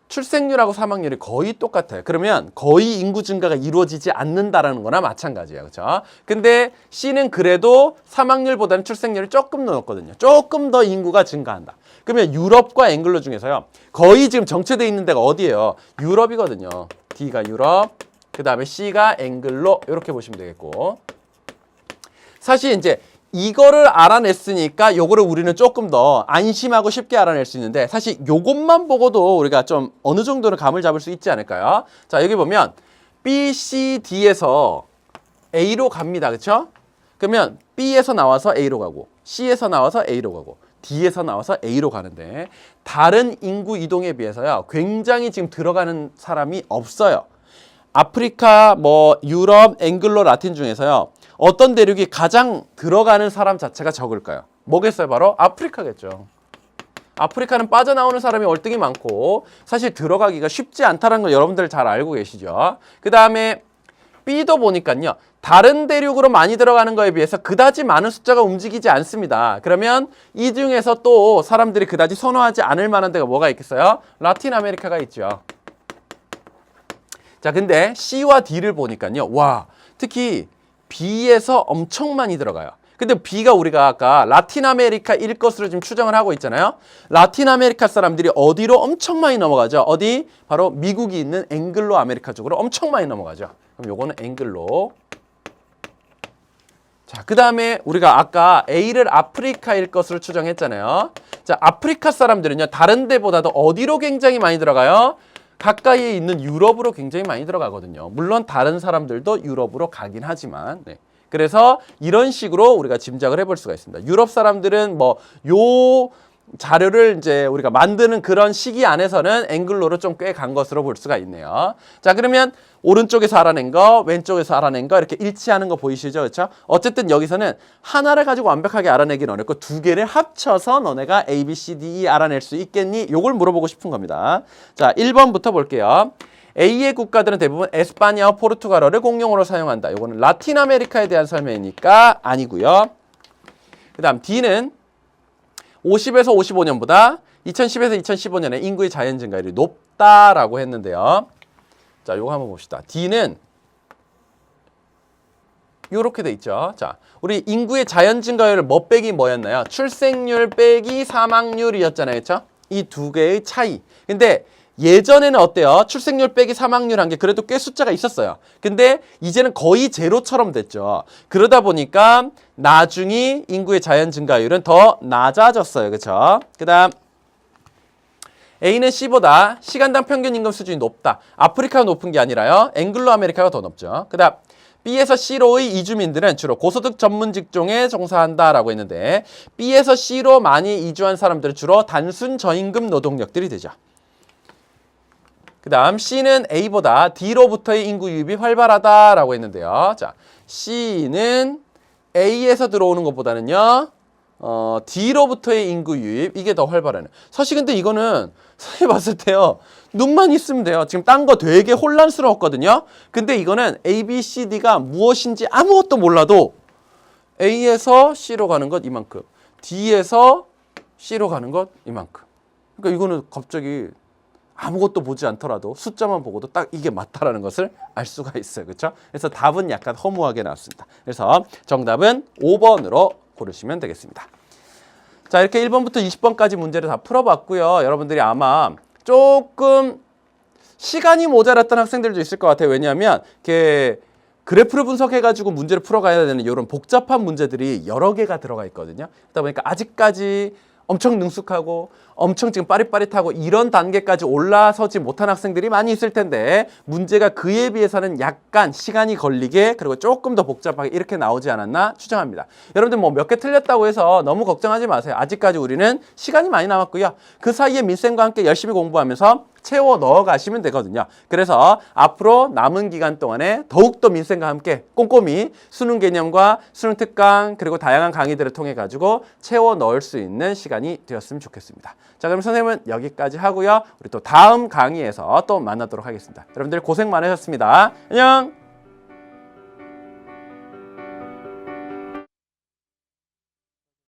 Speaker 1: 출생률하고 사망률이 거의 똑같아요. 그러면 거의 인구 증가가 이루어지지 않는다라는 거나 마찬가지예요. 그렇죠? 근데 C는 그래도 사망률보다는 출생률이 조금 더 높거든요. 조금 더 인구가 증가한다. 그러면 유럽과 앵글로 중에서요. 거의 지금 정체되어 있는 데가 어디예요? 유럽이거든요. D가 유럽, 그 다음에 C가 앵글로 이렇게 보시면 되겠고 사실 이제 이거를 알아냈으니까 요거를 우리는 조금 더 안심하고 쉽게 알아낼 수 있는데 사실 요것만 보고도 우리가 좀 어느 정도는 감을 잡을 수 있지 않을까요? 자, 여기 보면 B, C, D에서 A로 갑니다. 그렇죠? 그러면 B에서 나와서 A로 가고 C에서 나와서 A로 가고 D에서 나와서 A로 가는데 다른 인구 이동에 비해서요. 굉장히 지금 들어가는 사람이 없어요. 아프리카, 뭐 유럽, 앵글로, 라틴 중에서요. 어떤 대륙이 가장 들어가는 사람 자체가 적을까요? 뭐겠어요? 바로 아프리카겠죠. 아프리카는 빠져나오는 사람이 월등히 많고 사실 들어가기가 쉽지 않다는 걸 여러분들 잘 알고 계시죠. 그 다음에 B도 보니까요. 다른 대륙으로 많이 들어가는 거에 비해서 그다지 많은 숫자가 움직이지 않습니다. 그러면 이 중에서 또 사람들이 그다지 선호하지 않을 만한 데가 뭐가 있겠어요? 라틴 아메리카가 있죠. 자, 근데 C와 D를 보니까요. 와, 특히 B에서 엄청 많이 들어가요. 근데 B가 우리가 아까 라틴 아메리카일 것으로 지금 추정을 하고 있잖아요. 라틴 아메리카 사람들이 어디로 엄청 많이 넘어가죠? 어디? 바로 미국이 있는 앵글로 아메리카 쪽으로 엄청 많이 넘어가죠. 그럼 요거는 앵글로. 자, 그 다음에 우리가 아까 A를 아프리카일 것으로 추정했잖아요. 자, 아프리카 사람들은요. 다른 데보다도 어디로 굉장히 많이 들어가요? 가까이에 있는 유럽으로 굉장히 많이 들어가거든요. 물론 다른 사람들도 유럽으로 가긴 하지만 네. 그래서 이런 식으로 우리가 짐작을 해볼 수가 있습니다. 유럽 사람들은 뭐 요 자료를 이제 우리가 만드는 그런 시기 안에서는 앵글로로 좀 꽤 간 것으로 볼 수가 있네요. 자, 그러면 오른쪽에서 알아낸 거, 왼쪽에서 알아낸 거 이렇게 일치하는 거 보이시죠? 그렇죠? 어쨌든 여기서는 하나를 가지고 완벽하게 알아내기는 어렵고 두 개를 합쳐서 너네가 A, B, C, D, E 알아낼 수 있겠니? 요걸 물어보고 싶은 겁니다. 자, 1번부터 볼게요. A의 국가들은 대부분 에스파냐와 포르투갈어를 공용어로 사용한다. 이거는 라틴 아메리카에 대한 설명이니까 아니고요. 그 다음 D는 50에서 55년보다 2010에서 2015년에 인구의 자연 증가율이 높다라고 했는데요. 자, 요거 한번 봅시다. D는 요렇게 돼 있죠. 자, 우리 인구의 자연 증가율 뭐 빼기 뭐였나요? 출생률 빼기 사망률이었잖아요. 그렇죠? 이 두 개의 차이. 근데 예전에는 어때요? 출생률 빼기 사망률 한 게 그래도 꽤 숫자가 있었어요. 근데 이제는 거의 제로처럼 됐죠. 그러다 보니까 나중에 인구의 자연 증가율은 더 낮아졌어요. 그렇죠? 그다음 A는 C보다 시간당 평균 임금 수준이 높다. 아프리카가 높은 게 아니라요. 앵글로 아메리카가 더 높죠. 그다음 B에서 C로의 이주민들은 주로 고소득 전문 직종에 종사한다라고 했는데 B에서 C로 많이 이주한 사람들은 주로 단순 저임금 노동력들이 되죠. 그 다음 C는 A보다 D로부터의 인구 유입이 활발하다라고 했는데요. 자, C는 A에서 들어오는 것보다는요. D로부터의 인구 유입 이게 더 활발하네. 사실 근데 이거는 선생님이 봤을 때요. 눈만 있으면 돼요. 지금 딴 거 되게 혼란스러웠거든요. 근데 이거는 A, B, C, D가 무엇인지 아무것도 몰라도 A에서 C로 가는 것 이만큼, D에서 C로 가는 것 이만큼. 그러니까 이거는 갑자기 아무것도 보지 않더라도 숫자만 보고도 딱 이게 맞다라는 것을 알 수가 있어요. 그렇죠? 그래서 답은 약간 허무하게 나왔습니다. 그래서 정답은 5번으로 고르시면 되겠습니다. 자, 이렇게 1번부터 20번까지 문제를 다 풀어봤고요. 여러분들이 아마 조금 시간이 모자랐던 학생들도 있을 것 같아요. 왜냐하면 이렇게 그래프를 분석해가지고 문제를 풀어가야 되는 이런 복잡한 문제들이 여러 개가 들어가 있거든요. 그러다 보니까 아직까지 엄청 능숙하고 엄청 지금 빠릿빠릿하고 이런 단계까지 올라서지 못한 학생들이 많이 있을 텐데 문제가 그에 비해서는 약간 시간이 걸리게 그리고 조금 더 복잡하게 이렇게 나오지 않았나 추정합니다. 여러분들 뭐 몇 개 틀렸다고 해서 너무 걱정하지 마세요. 아직까지 우리는 시간이 많이 남았고요. 그 사이에 민쌤과 함께 열심히 공부하면서 채워 넣어 가시면 되거든요. 그래서 앞으로 남은 기간 동안에 더욱더 민쌤과 함께 꼼꼼히 수능 개념과 수능 특강 그리고 다양한 강의들을 통해 가지고 채워 넣을 수 있는 시간이 되었으면 좋겠습니다. 자, 그럼 선생님은 여기까지 하고요. 우리 또 다음 강의에서 또 만나도록 하겠습니다. 여러분들 고생 많으셨습니다. 안녕!